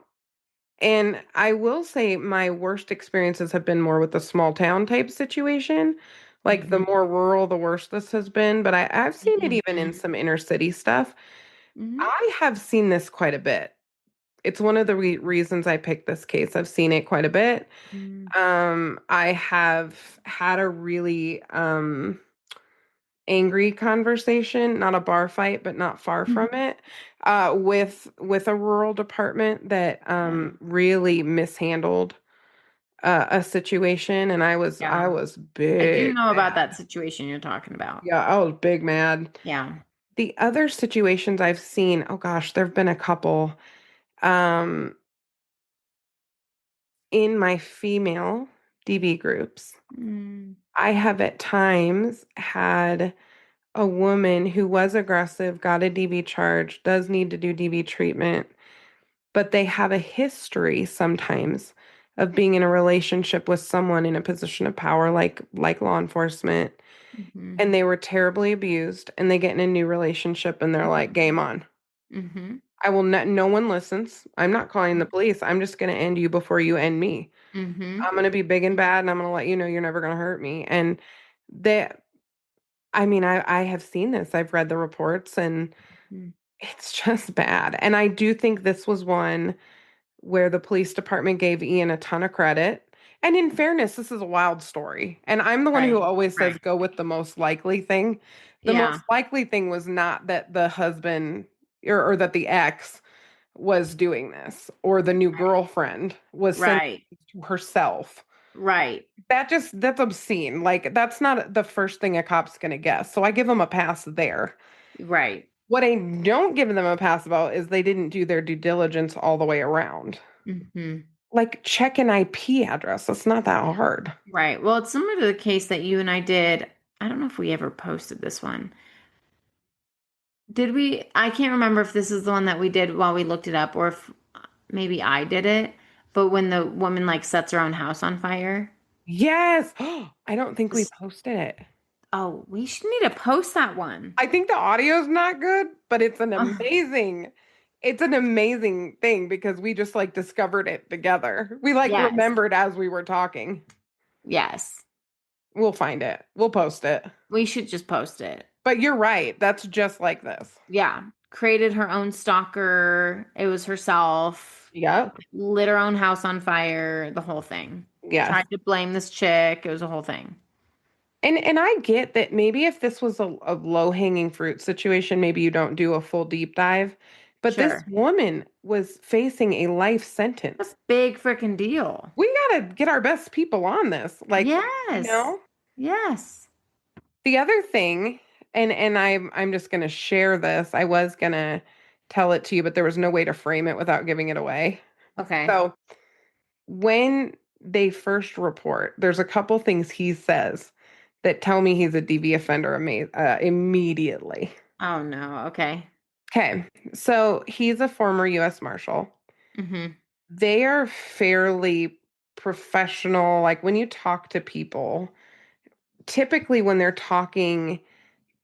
[SPEAKER 2] And I will say my worst experiences have been more with the small town type situation. Like the
[SPEAKER 1] Mm-hmm.
[SPEAKER 2] more rural, the worse this has been. But I've seen it even in
[SPEAKER 1] Mm-hmm.
[SPEAKER 2] some inner city stuff.
[SPEAKER 1] Mm-hmm.
[SPEAKER 2] I have seen this quite a bit. It's one of the reasons I picked this case. I've seen it quite a bit. I have had a really angry conversation, not a bar fight, but not far from
[SPEAKER 1] Mm-hmm.
[SPEAKER 2] it, with a rural department that
[SPEAKER 1] Yeah.
[SPEAKER 2] really mishandled a situation, and I
[SPEAKER 1] Yeah.
[SPEAKER 2] was
[SPEAKER 1] I do
[SPEAKER 2] big
[SPEAKER 1] know about
[SPEAKER 2] mad.
[SPEAKER 1] that situation you're talking about.
[SPEAKER 2] Yeah, I was big mad.
[SPEAKER 1] Yeah.
[SPEAKER 2] The other situations I've seen, oh gosh, there've been a couple. Um, in my female DB groups,
[SPEAKER 1] Mm.
[SPEAKER 2] I have at times had a woman who was aggressive, got a DB charge, does need to do DB treatment, but they have a history sometimes of being in a relationship with someone in a position of power like law enforcement,
[SPEAKER 1] Mm-hmm.
[SPEAKER 2] and they were terribly abused, and they get in a new relationship and they're like game on.
[SPEAKER 1] Mm-hmm.
[SPEAKER 2] I will not, no one listens. I'm not calling the police. I'm just going to end you before you end me.
[SPEAKER 1] Mm-hmm.
[SPEAKER 2] I'm going to be big and bad and I'm going to let you know you're never going to hurt me. And that, I mean, I have seen this. I've read the reports and
[SPEAKER 1] Mm-hmm.
[SPEAKER 2] it's just bad. And I do think this was one where the police department gave Ian a ton of credit. And in fairness, this is a wild story. And I'm the one who
[SPEAKER 1] Right.
[SPEAKER 2] always says
[SPEAKER 1] Right.
[SPEAKER 2] go with the most likely thing. The
[SPEAKER 1] Yeah.
[SPEAKER 2] most likely thing was not that the husband or that the ex was doing this or the new girlfriend was sending
[SPEAKER 1] Right.
[SPEAKER 2] it to herself.
[SPEAKER 1] Right.
[SPEAKER 2] That's obscene. Like that's not the first thing a cop's gonna guess. So I give them a pass there.
[SPEAKER 1] Right.
[SPEAKER 2] What I don't give them a pass about is they didn't do their due diligence all the way around.
[SPEAKER 1] Mm-hmm.
[SPEAKER 2] Like check an IP address. That's not that hard.
[SPEAKER 1] Right. Well, it's similar to the case that you and I did. I don't know if we ever posted this one. Did we? I can't remember if this is the one that we did while we looked it up or if maybe I did it. But when the woman like sets her own house on fire.
[SPEAKER 2] Yes. I don't think we
[SPEAKER 1] S-
[SPEAKER 2] posted it.
[SPEAKER 1] Oh, we should need to post that one.
[SPEAKER 2] I think the audio's not good, but
[SPEAKER 1] Oh,
[SPEAKER 2] it's an amazing thing because we just like discovered it together. We like
[SPEAKER 1] yes.
[SPEAKER 2] remembered as we were talking.
[SPEAKER 1] Yes.
[SPEAKER 2] We'll find it. We'll post it.
[SPEAKER 1] We should just post it.
[SPEAKER 2] But you're right. That's just like this.
[SPEAKER 1] Yeah. Created her own stalker. It was herself.
[SPEAKER 2] Yep.
[SPEAKER 1] Lit her own house on fire. The whole thing.
[SPEAKER 2] Yes.
[SPEAKER 1] Tried to blame this chick. It was a whole thing.
[SPEAKER 2] And I get that maybe if this was a low-hanging fruit situation, maybe you don't do a full deep dive. But this
[SPEAKER 1] Sure.
[SPEAKER 2] woman was facing a life
[SPEAKER 1] That's
[SPEAKER 2] sentence.
[SPEAKER 1] a big freaking deal.
[SPEAKER 2] We gotta get our best people on this. Like,
[SPEAKER 1] Yes. Yes.
[SPEAKER 2] the other thing, and I'm just gonna share this. I was gonna tell it to you, but there was no way to frame it without giving it away.
[SPEAKER 1] Okay.
[SPEAKER 2] So when they first report, there's a couple things he says that tell me he's a DV offender immediately.
[SPEAKER 1] Oh no. Okay.
[SPEAKER 2] Okay, so he's a former U.S. Marshal.
[SPEAKER 1] Mm-hmm.
[SPEAKER 2] They are fairly professional. Like when you talk to people, typically when they're talking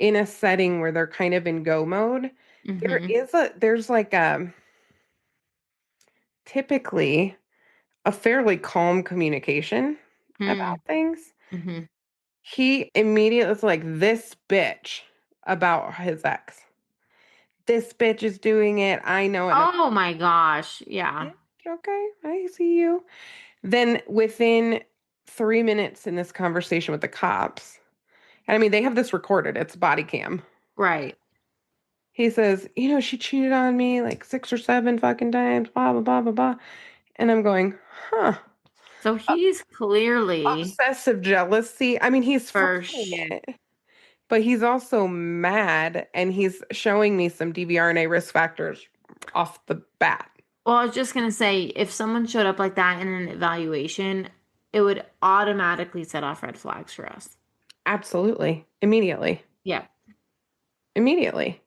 [SPEAKER 2] in a setting where they're kind of in go mode,
[SPEAKER 1] Mm-hmm.
[SPEAKER 2] there's like a typically a fairly calm communication about things.
[SPEAKER 1] Mm-hmm.
[SPEAKER 2] He immediately was like, this bitch about his ex. This bitch is doing it. I know it. And I'm
[SPEAKER 1] Oh my gosh. Yeah.
[SPEAKER 2] like, "Yeah, okay, I see you." Then within 3 minutes in this conversation with the cops, and I mean, they have this recorded, it's body cam.
[SPEAKER 1] Right.
[SPEAKER 2] He says, she cheated on me like 6 or 7 fucking times, blah, blah, blah, blah, blah. And I'm going, huh.
[SPEAKER 1] So he's clearly
[SPEAKER 2] Obsessive jealousy. I mean, he's framing
[SPEAKER 1] first.
[SPEAKER 2] it, but he's also mad and he's showing me some DVRNA risk factors off the bat.
[SPEAKER 1] Well, I was just gonna say, if someone showed up like that in an evaluation, it would automatically set off red flags for us.
[SPEAKER 2] Absolutely. Immediately.
[SPEAKER 1] Yeah.
[SPEAKER 2] Immediately.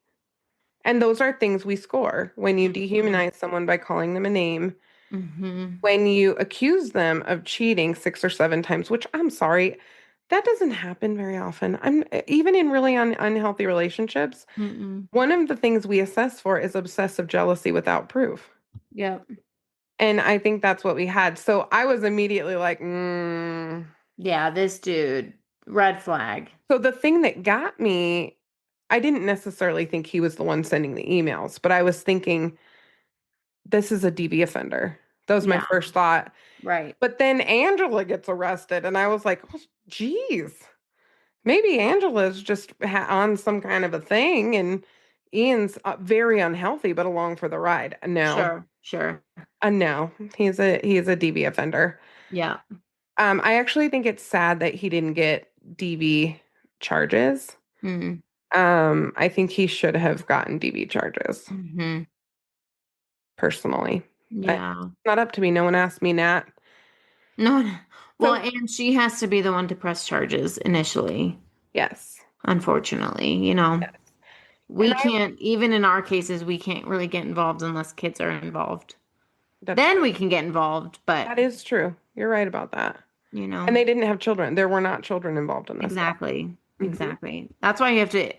[SPEAKER 2] And those are things we score when you
[SPEAKER 1] Mm-hmm.
[SPEAKER 2] dehumanize someone by calling them a name,
[SPEAKER 1] Mm-hmm.
[SPEAKER 2] when you accuse them of cheating 6 or 7 times, which I'm sorry, that doesn't happen very often. I'm even in really unhealthy relationships.
[SPEAKER 1] Mm-mm.
[SPEAKER 2] One of the things we assess for is obsessive jealousy without proof.
[SPEAKER 1] Yep.
[SPEAKER 2] And I think that's what we had. So I was immediately like,
[SPEAKER 1] Yeah, this dude, red flag.
[SPEAKER 2] So the thing that got me, I didn't necessarily think he was the one sending the emails, but I was thinking, this is a DV offender. That was my
[SPEAKER 1] Yeah,
[SPEAKER 2] first thought.
[SPEAKER 1] right.
[SPEAKER 2] But then Angela gets arrested, and I was like, oh, geez, maybe Angela's just on some kind of a thing, and Ian's very unhealthy, but along for the ride. No,
[SPEAKER 1] Sure, sure.
[SPEAKER 2] no, he's a DV offender.
[SPEAKER 1] Yeah.
[SPEAKER 2] I actually think it's sad that he didn't get DV charges.
[SPEAKER 1] Mm-hmm.
[SPEAKER 2] I think he should have gotten DV charges,
[SPEAKER 1] Mm-hmm.
[SPEAKER 2] personally. But
[SPEAKER 1] Yeah.
[SPEAKER 2] it's not up to me. No one asked me, Nat.
[SPEAKER 1] No, well,
[SPEAKER 2] So,
[SPEAKER 1] and she has to be the one to press charges initially,
[SPEAKER 2] yes.
[SPEAKER 1] unfortunately, you know.
[SPEAKER 2] Yes. And
[SPEAKER 1] We
[SPEAKER 2] I
[SPEAKER 1] can't, even in our cases, we can't really get involved unless kids are involved.
[SPEAKER 2] That's
[SPEAKER 1] Then
[SPEAKER 2] true.
[SPEAKER 1] we can get involved, but
[SPEAKER 2] That is true. You're right about that.
[SPEAKER 1] you
[SPEAKER 2] And
[SPEAKER 1] know,
[SPEAKER 2] they didn't have children. There were not children involved in this at
[SPEAKER 1] exactly.
[SPEAKER 2] all. Mhm.
[SPEAKER 1] Exactly. That's why you have to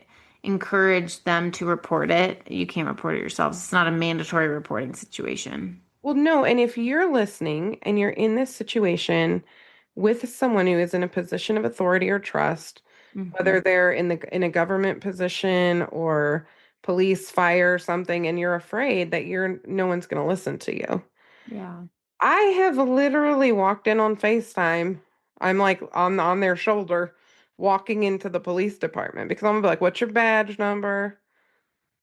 [SPEAKER 1] encourage them to report it. You can't report it yourselves. It's not a mandatory reporting situation.
[SPEAKER 2] Well, no, and if you're listening and you're in this situation with someone who is in a position of authority or trust,
[SPEAKER 1] Hmm.
[SPEAKER 2] whether they're in a government position or police, fire, something, and you're afraid that you're no one's going to listen to you.
[SPEAKER 1] Yeah.
[SPEAKER 2] I have literally walked in on FaceTime. I'm like on their shoulder walking into the police department because I'm gonna be like, "What's your badge number?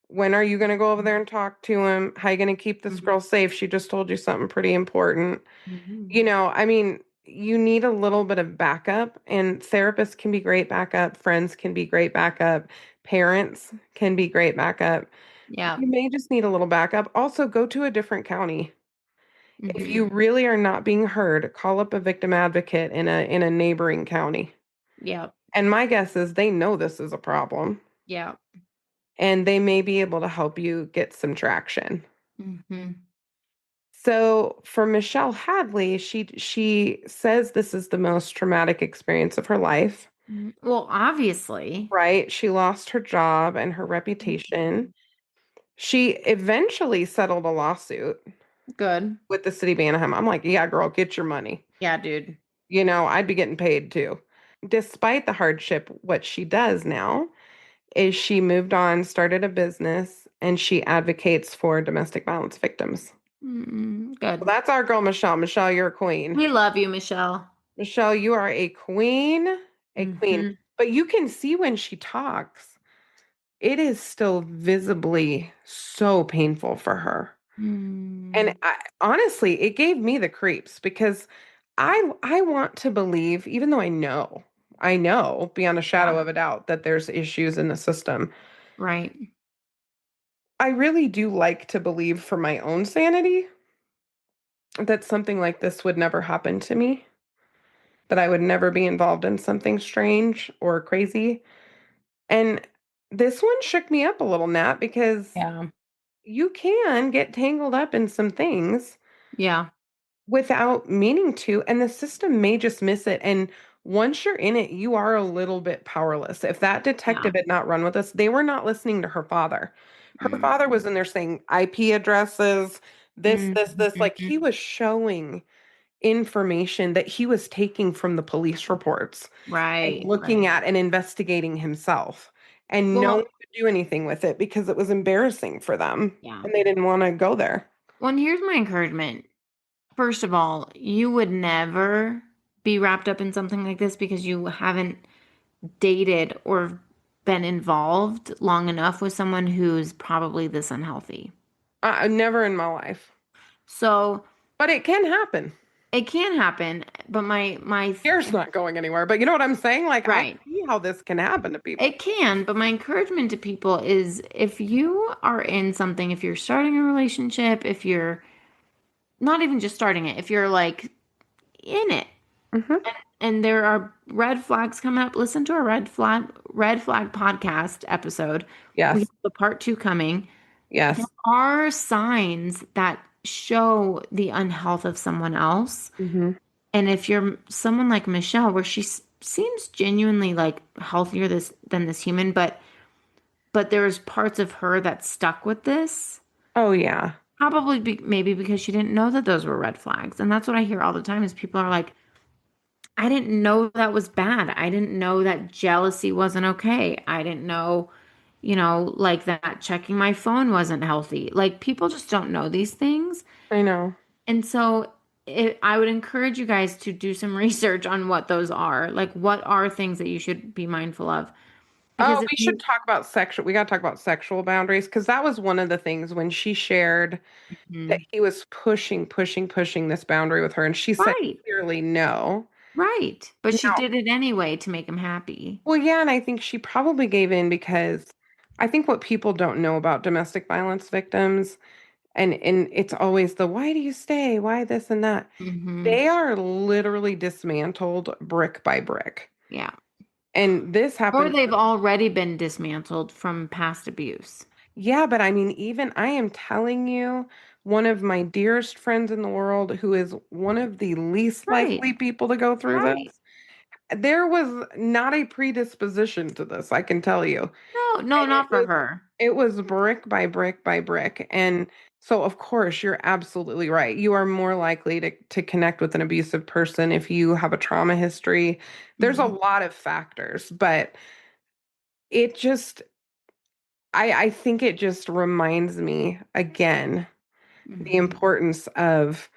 [SPEAKER 2] When are you going to go over there and talk to him? How you going to keep this girl safe? She just told you something pretty important."
[SPEAKER 1] Hmm.
[SPEAKER 2] I mean, you need a little bit of backup, and therapists can be great backup, friends can be great backup, parents can be great backup.
[SPEAKER 1] Yeah.
[SPEAKER 2] You may just need a little backup. Also, go to a different county. If
[SPEAKER 1] Hmm.
[SPEAKER 2] you really are not being heard, call up a victim advocate in a neighboring county.
[SPEAKER 1] Yeah.
[SPEAKER 2] And my guess is they know this is a problem,
[SPEAKER 1] Yeah.
[SPEAKER 2] and they may be able to help you get some traction.
[SPEAKER 1] Hmm.
[SPEAKER 2] So for Michelle Hadley, she says this is the most traumatic experience of her life,
[SPEAKER 1] Well, obviously.
[SPEAKER 2] right? She lost her job and her reputation.
[SPEAKER 1] Mhm.
[SPEAKER 2] She eventually settled a lawsuit
[SPEAKER 1] Good.
[SPEAKER 2] with the city of Anaheim. I'm like, yeah, girl, get your money.
[SPEAKER 1] Yeah, dude.
[SPEAKER 2] I'd be getting paid too. Despite the hardship, what she does now is she moved on, started a business, and she advocates for domestic violence victims. Well,
[SPEAKER 1] Good.
[SPEAKER 2] that's our girl, Michelle. Michelle, you're a queen.
[SPEAKER 1] We love you, Michelle.
[SPEAKER 2] Michelle, you are a queen, a queen.
[SPEAKER 1] Mm-hmm.
[SPEAKER 2] But you can see when she talks, it is still visibly so painful for her. And
[SPEAKER 1] Mm.
[SPEAKER 2] honestly, it gave me the creeps because I want to believe, even though I know beyond a shadow
[SPEAKER 1] Yeah.
[SPEAKER 2] of a doubt that there's issues in the system.
[SPEAKER 1] Right.
[SPEAKER 2] I really do like to believe for my own sanity that something like this would never happen to me, that I would never be involved in something strange or crazy. And this one shook me up a little, Nat, because
[SPEAKER 1] Yeah.
[SPEAKER 2] you can get tangled up in some things
[SPEAKER 1] Yeah.
[SPEAKER 2] without meaning to, and the system may just miss it. And once you're in it, you are a little bit powerless. If that
[SPEAKER 1] Yeah.
[SPEAKER 2] detective had not run with us, they were not listening to her father. Her father
[SPEAKER 1] Mm.
[SPEAKER 2] was in there saying IP addresses, this. Like
[SPEAKER 1] Mhm.
[SPEAKER 2] he was showing information that he was taking from the police reports and
[SPEAKER 1] Right,
[SPEAKER 2] looking
[SPEAKER 1] right.
[SPEAKER 2] at and investigating himself. And no one
[SPEAKER 1] Well,
[SPEAKER 2] could do anything with it because it was embarrassing for them
[SPEAKER 1] yeah.
[SPEAKER 2] and they didn't want to go there.
[SPEAKER 1] Well, and here's my encouragement. First of all, you would never be wrapped up in something like this because you haven't dated or been involved long enough with someone who's probably this unhealthy.
[SPEAKER 2] Never in my life.
[SPEAKER 1] So
[SPEAKER 2] But it can happen.
[SPEAKER 1] it can happen, but my
[SPEAKER 2] Hair's not going anywhere. But you know what I'm saying? Like, I
[SPEAKER 1] right.
[SPEAKER 2] see how this can happen to people.
[SPEAKER 1] It can, but my encouragement to people is if you are in something, if you're starting a relationship, if you're not even just starting it, if you're like in it
[SPEAKER 2] Hmm.
[SPEAKER 1] and there are red flags coming up, listen to our red flag podcast episode. We have
[SPEAKER 2] Yes.
[SPEAKER 1] the part 2 coming. There
[SPEAKER 2] Yes.
[SPEAKER 1] are signs that show the unhealth of someone else.
[SPEAKER 2] Hmm.
[SPEAKER 1] And if you're someone like Michelle, where she seems genuinely like healthier than this human, but there's parts of her that stuck with this.
[SPEAKER 2] Oh, yeah.
[SPEAKER 1] Probably maybe because she didn't know that those were red flags. And that's what I hear all the time is people are like, I didn't know that was bad. I didn't know that jealousy wasn't okay. I didn't know, like that checking my phone wasn't healthy. Like people just don't know these things.
[SPEAKER 2] I know.
[SPEAKER 1] And so I would encourage you guys to do some research on what those are. Like what are things that you should be mindful of?
[SPEAKER 2] Oh,
[SPEAKER 1] Because if
[SPEAKER 2] we should
[SPEAKER 1] you,
[SPEAKER 2] talk about we got to talk about sexual boundaries because that was one of the things when she shared that
[SPEAKER 1] Mhm.
[SPEAKER 2] he was pushing this boundary with her. And she said
[SPEAKER 1] Right,
[SPEAKER 2] clearly no.
[SPEAKER 1] right. But she
[SPEAKER 2] Now,
[SPEAKER 1] did it anyway to make him happy.
[SPEAKER 2] well, yeah, and I think she probably gave in because I think what people don't know about domestic violence victims, and it's always the why do you stay? Why this and that?
[SPEAKER 1] Hmm.
[SPEAKER 2] They are literally dismantled brick by brick.
[SPEAKER 1] Yeah.
[SPEAKER 2] And this
[SPEAKER 1] Or
[SPEAKER 2] happened.
[SPEAKER 1] they've already been dismantled from past abuse.
[SPEAKER 2] Yeah, but I mean, even I am telling you, one of my dearest friends in the world, who is one of the least
[SPEAKER 1] Right,
[SPEAKER 2] likely people to go through
[SPEAKER 1] right.
[SPEAKER 2] this, there was not a predisposition to this, I can tell you.
[SPEAKER 1] No, no,
[SPEAKER 2] And
[SPEAKER 1] not for her.
[SPEAKER 2] it was brick by brick by brick. And so of course you're absolutely right. You are more likely to connect with an abusive person if you have a trauma history. There's a
[SPEAKER 1] Hmm.
[SPEAKER 2] lot of factors, but it just I think it just reminds me again the
[SPEAKER 1] Hmm.
[SPEAKER 2] importance of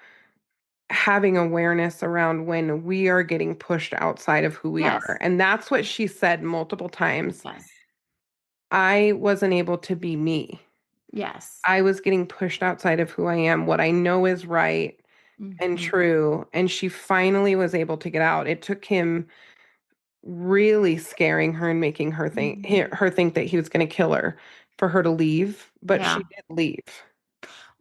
[SPEAKER 2] having awareness around when we are getting pushed outside of who we are.
[SPEAKER 1] Yes,
[SPEAKER 2] And that's what she said multiple times.
[SPEAKER 1] yes,
[SPEAKER 2] I wasn't able to be me.
[SPEAKER 1] yes.
[SPEAKER 2] I was getting pushed outside of who I am, what I know is right and
[SPEAKER 1] Hmm.
[SPEAKER 2] true. And she finally was able to get out. It took him really scaring her and making
[SPEAKER 1] Hmm.
[SPEAKER 2] her think that he was going to kill her for her to leave, but
[SPEAKER 1] Yeah.
[SPEAKER 2] she did leave.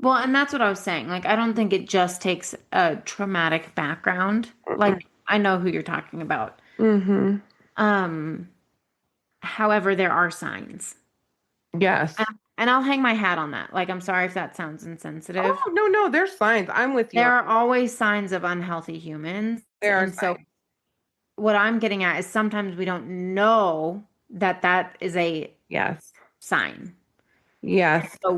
[SPEAKER 1] Well, and that's what I was saying. Like, I don't think it just takes a traumatic background.
[SPEAKER 2] Mm-mm.
[SPEAKER 1] Like, I know who you're talking about.
[SPEAKER 2] Mm-hmm.
[SPEAKER 1] Um, However, there are signs.
[SPEAKER 2] Yes.
[SPEAKER 1] And I'll hang my hat on that. Like, I'm sorry if that sounds
[SPEAKER 2] Oh,
[SPEAKER 1] insensitive.
[SPEAKER 2] no, no, there's signs. I'm with you.
[SPEAKER 1] There are always signs of unhealthy humans.
[SPEAKER 2] There are
[SPEAKER 1] And so,
[SPEAKER 2] signs.
[SPEAKER 1] what I'm getting at is sometimes we don't know that that is a
[SPEAKER 2] Yes.
[SPEAKER 1] sign.
[SPEAKER 2] Yes.
[SPEAKER 1] So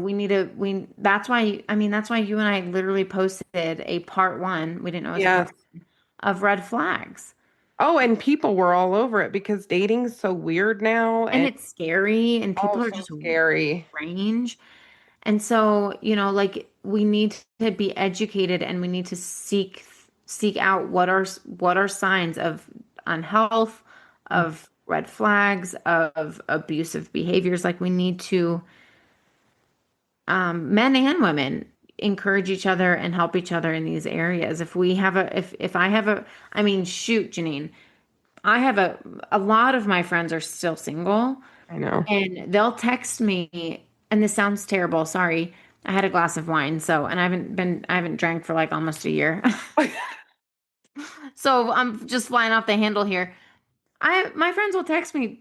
[SPEAKER 1] that's why, I mean, that's why you and I literally posted a part 1. We didn't know it was a
[SPEAKER 2] Yes.
[SPEAKER 1] part of red flags.
[SPEAKER 2] Oh, and people were all over it because dating's so weird now
[SPEAKER 1] And
[SPEAKER 2] and
[SPEAKER 1] it's scary and
[SPEAKER 2] oh,
[SPEAKER 1] people are
[SPEAKER 2] so
[SPEAKER 1] just
[SPEAKER 2] scary.
[SPEAKER 1] strange. And so, like we need to be educated and we need to seek out what are signs of unhealth, of red flags, of abusive behaviors. Like we need to, men and women, encourage each other and help each other in these areas. If we have a, if I have a, I mean, shoot, Janine, I have a lot of my friends are still single
[SPEAKER 2] I know.
[SPEAKER 1] and they'll text me, and this sounds terrible. Sorry. I had a glass of wine, so, and I haven't drank for like almost a year. So I'm just flying off the handle here. My friends will text me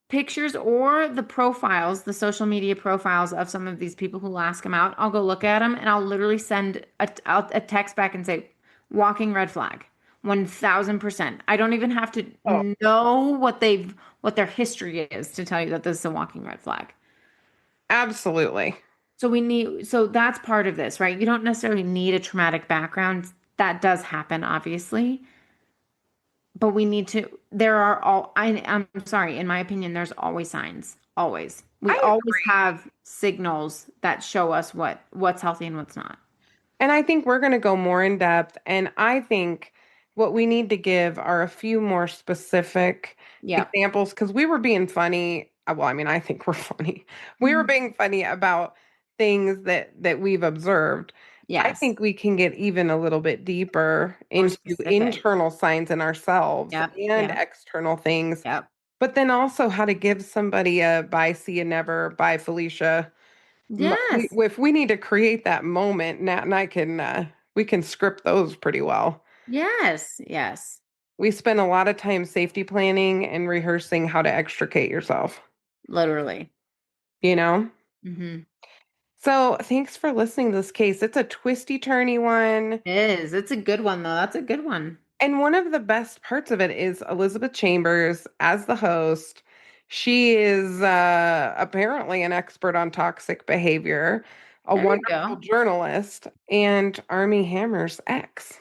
[SPEAKER 1] pictures or the profiles, the social media profiles of some of these people who ask them out. I'll go look at them and I'll literally send a text back and say, walking red flag, 1000%. I don't even have to
[SPEAKER 2] Oh,
[SPEAKER 1] know what their history is to tell you that this is a walking red flag.
[SPEAKER 2] absolutely.
[SPEAKER 1] So that's part of this, right? You don't necessarily need a traumatic background. That does happen, obviously. But we need to, I'm sorry, in my opinion, there's always signs. Always. We
[SPEAKER 2] I
[SPEAKER 1] always
[SPEAKER 2] agree.
[SPEAKER 1] have signals that show us what's healthy and what's not.
[SPEAKER 2] And I think we're going to go more in depth. And I think what we need to give are a few more specific
[SPEAKER 1] Yep.
[SPEAKER 2] examples because we were being funny. Well, I mean, I think we're funny. We were
[SPEAKER 1] Mhm.
[SPEAKER 2] being funny about things that we've observed. I
[SPEAKER 1] Yes.
[SPEAKER 2] think we can get even a little bit deeper
[SPEAKER 1] More
[SPEAKER 2] into
[SPEAKER 1] specific.
[SPEAKER 2] internal signs in ourselves
[SPEAKER 1] Yep.
[SPEAKER 2] and
[SPEAKER 1] Yep.
[SPEAKER 2] external things,
[SPEAKER 1] Yep.
[SPEAKER 2] but then also how to give somebody a bye, see you never, bye, Felicia.
[SPEAKER 1] Yes.
[SPEAKER 2] If we need to create that moment, Nat and I can we can script those pretty well.
[SPEAKER 1] Yes. Yes.
[SPEAKER 2] We spend a lot of time safety planning and rehearsing how to extricate yourself,
[SPEAKER 1] Literally.
[SPEAKER 2] you know?
[SPEAKER 1] Hmm.
[SPEAKER 2] So thanks for listening to this case. It's a twisty turny one.
[SPEAKER 1] It is. It's a good one though. That's a good one.
[SPEAKER 2] And one of the best parts of it is Elizabeth Chambers as the host. She is apparently an expert on toxic behavior, a
[SPEAKER 1] There you
[SPEAKER 2] wonderful
[SPEAKER 1] go.
[SPEAKER 2] journalist, and Army Hammer's ex.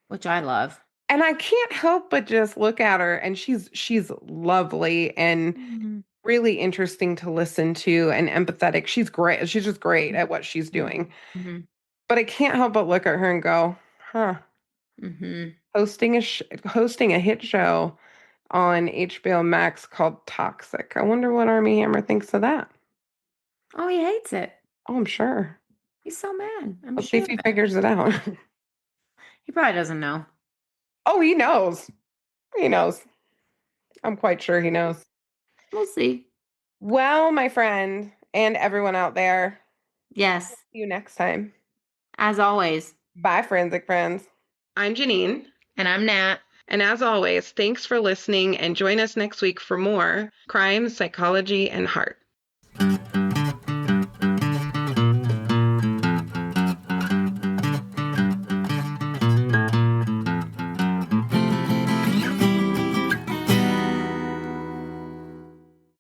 [SPEAKER 1] Which I love.
[SPEAKER 2] And I can't help but just look at her and she's lovely and
[SPEAKER 1] Mhm.
[SPEAKER 2] really interesting to listen to and empathetic. She's great. She's just great at what she's doing.
[SPEAKER 1] Hmm.
[SPEAKER 2] But I can't help but look at her and go, "Huh,
[SPEAKER 1] Hmm.
[SPEAKER 2] hosting a hit show on HBO Max called Toxic. I wonder what Army Hammer thinks of that."
[SPEAKER 1] Oh, he hates it.
[SPEAKER 2] Oh, I'm sure.
[SPEAKER 1] He's so mad. I'm
[SPEAKER 2] Let's see
[SPEAKER 1] sure
[SPEAKER 2] if he
[SPEAKER 1] of it.
[SPEAKER 2] figures it out.
[SPEAKER 1] He probably doesn't know.
[SPEAKER 2] Oh, he knows. He knows. I'm quite sure he knows.
[SPEAKER 1] We'll see.
[SPEAKER 2] Well, my friend and everyone out there,
[SPEAKER 1] Yes,
[SPEAKER 2] see you next time.
[SPEAKER 1] as always.
[SPEAKER 2] Bye, forensic friends. I'm Janine.
[SPEAKER 1] And I'm Nat.
[SPEAKER 2] And as always, thanks for listening and join us next week for more crime, psychology, and heart.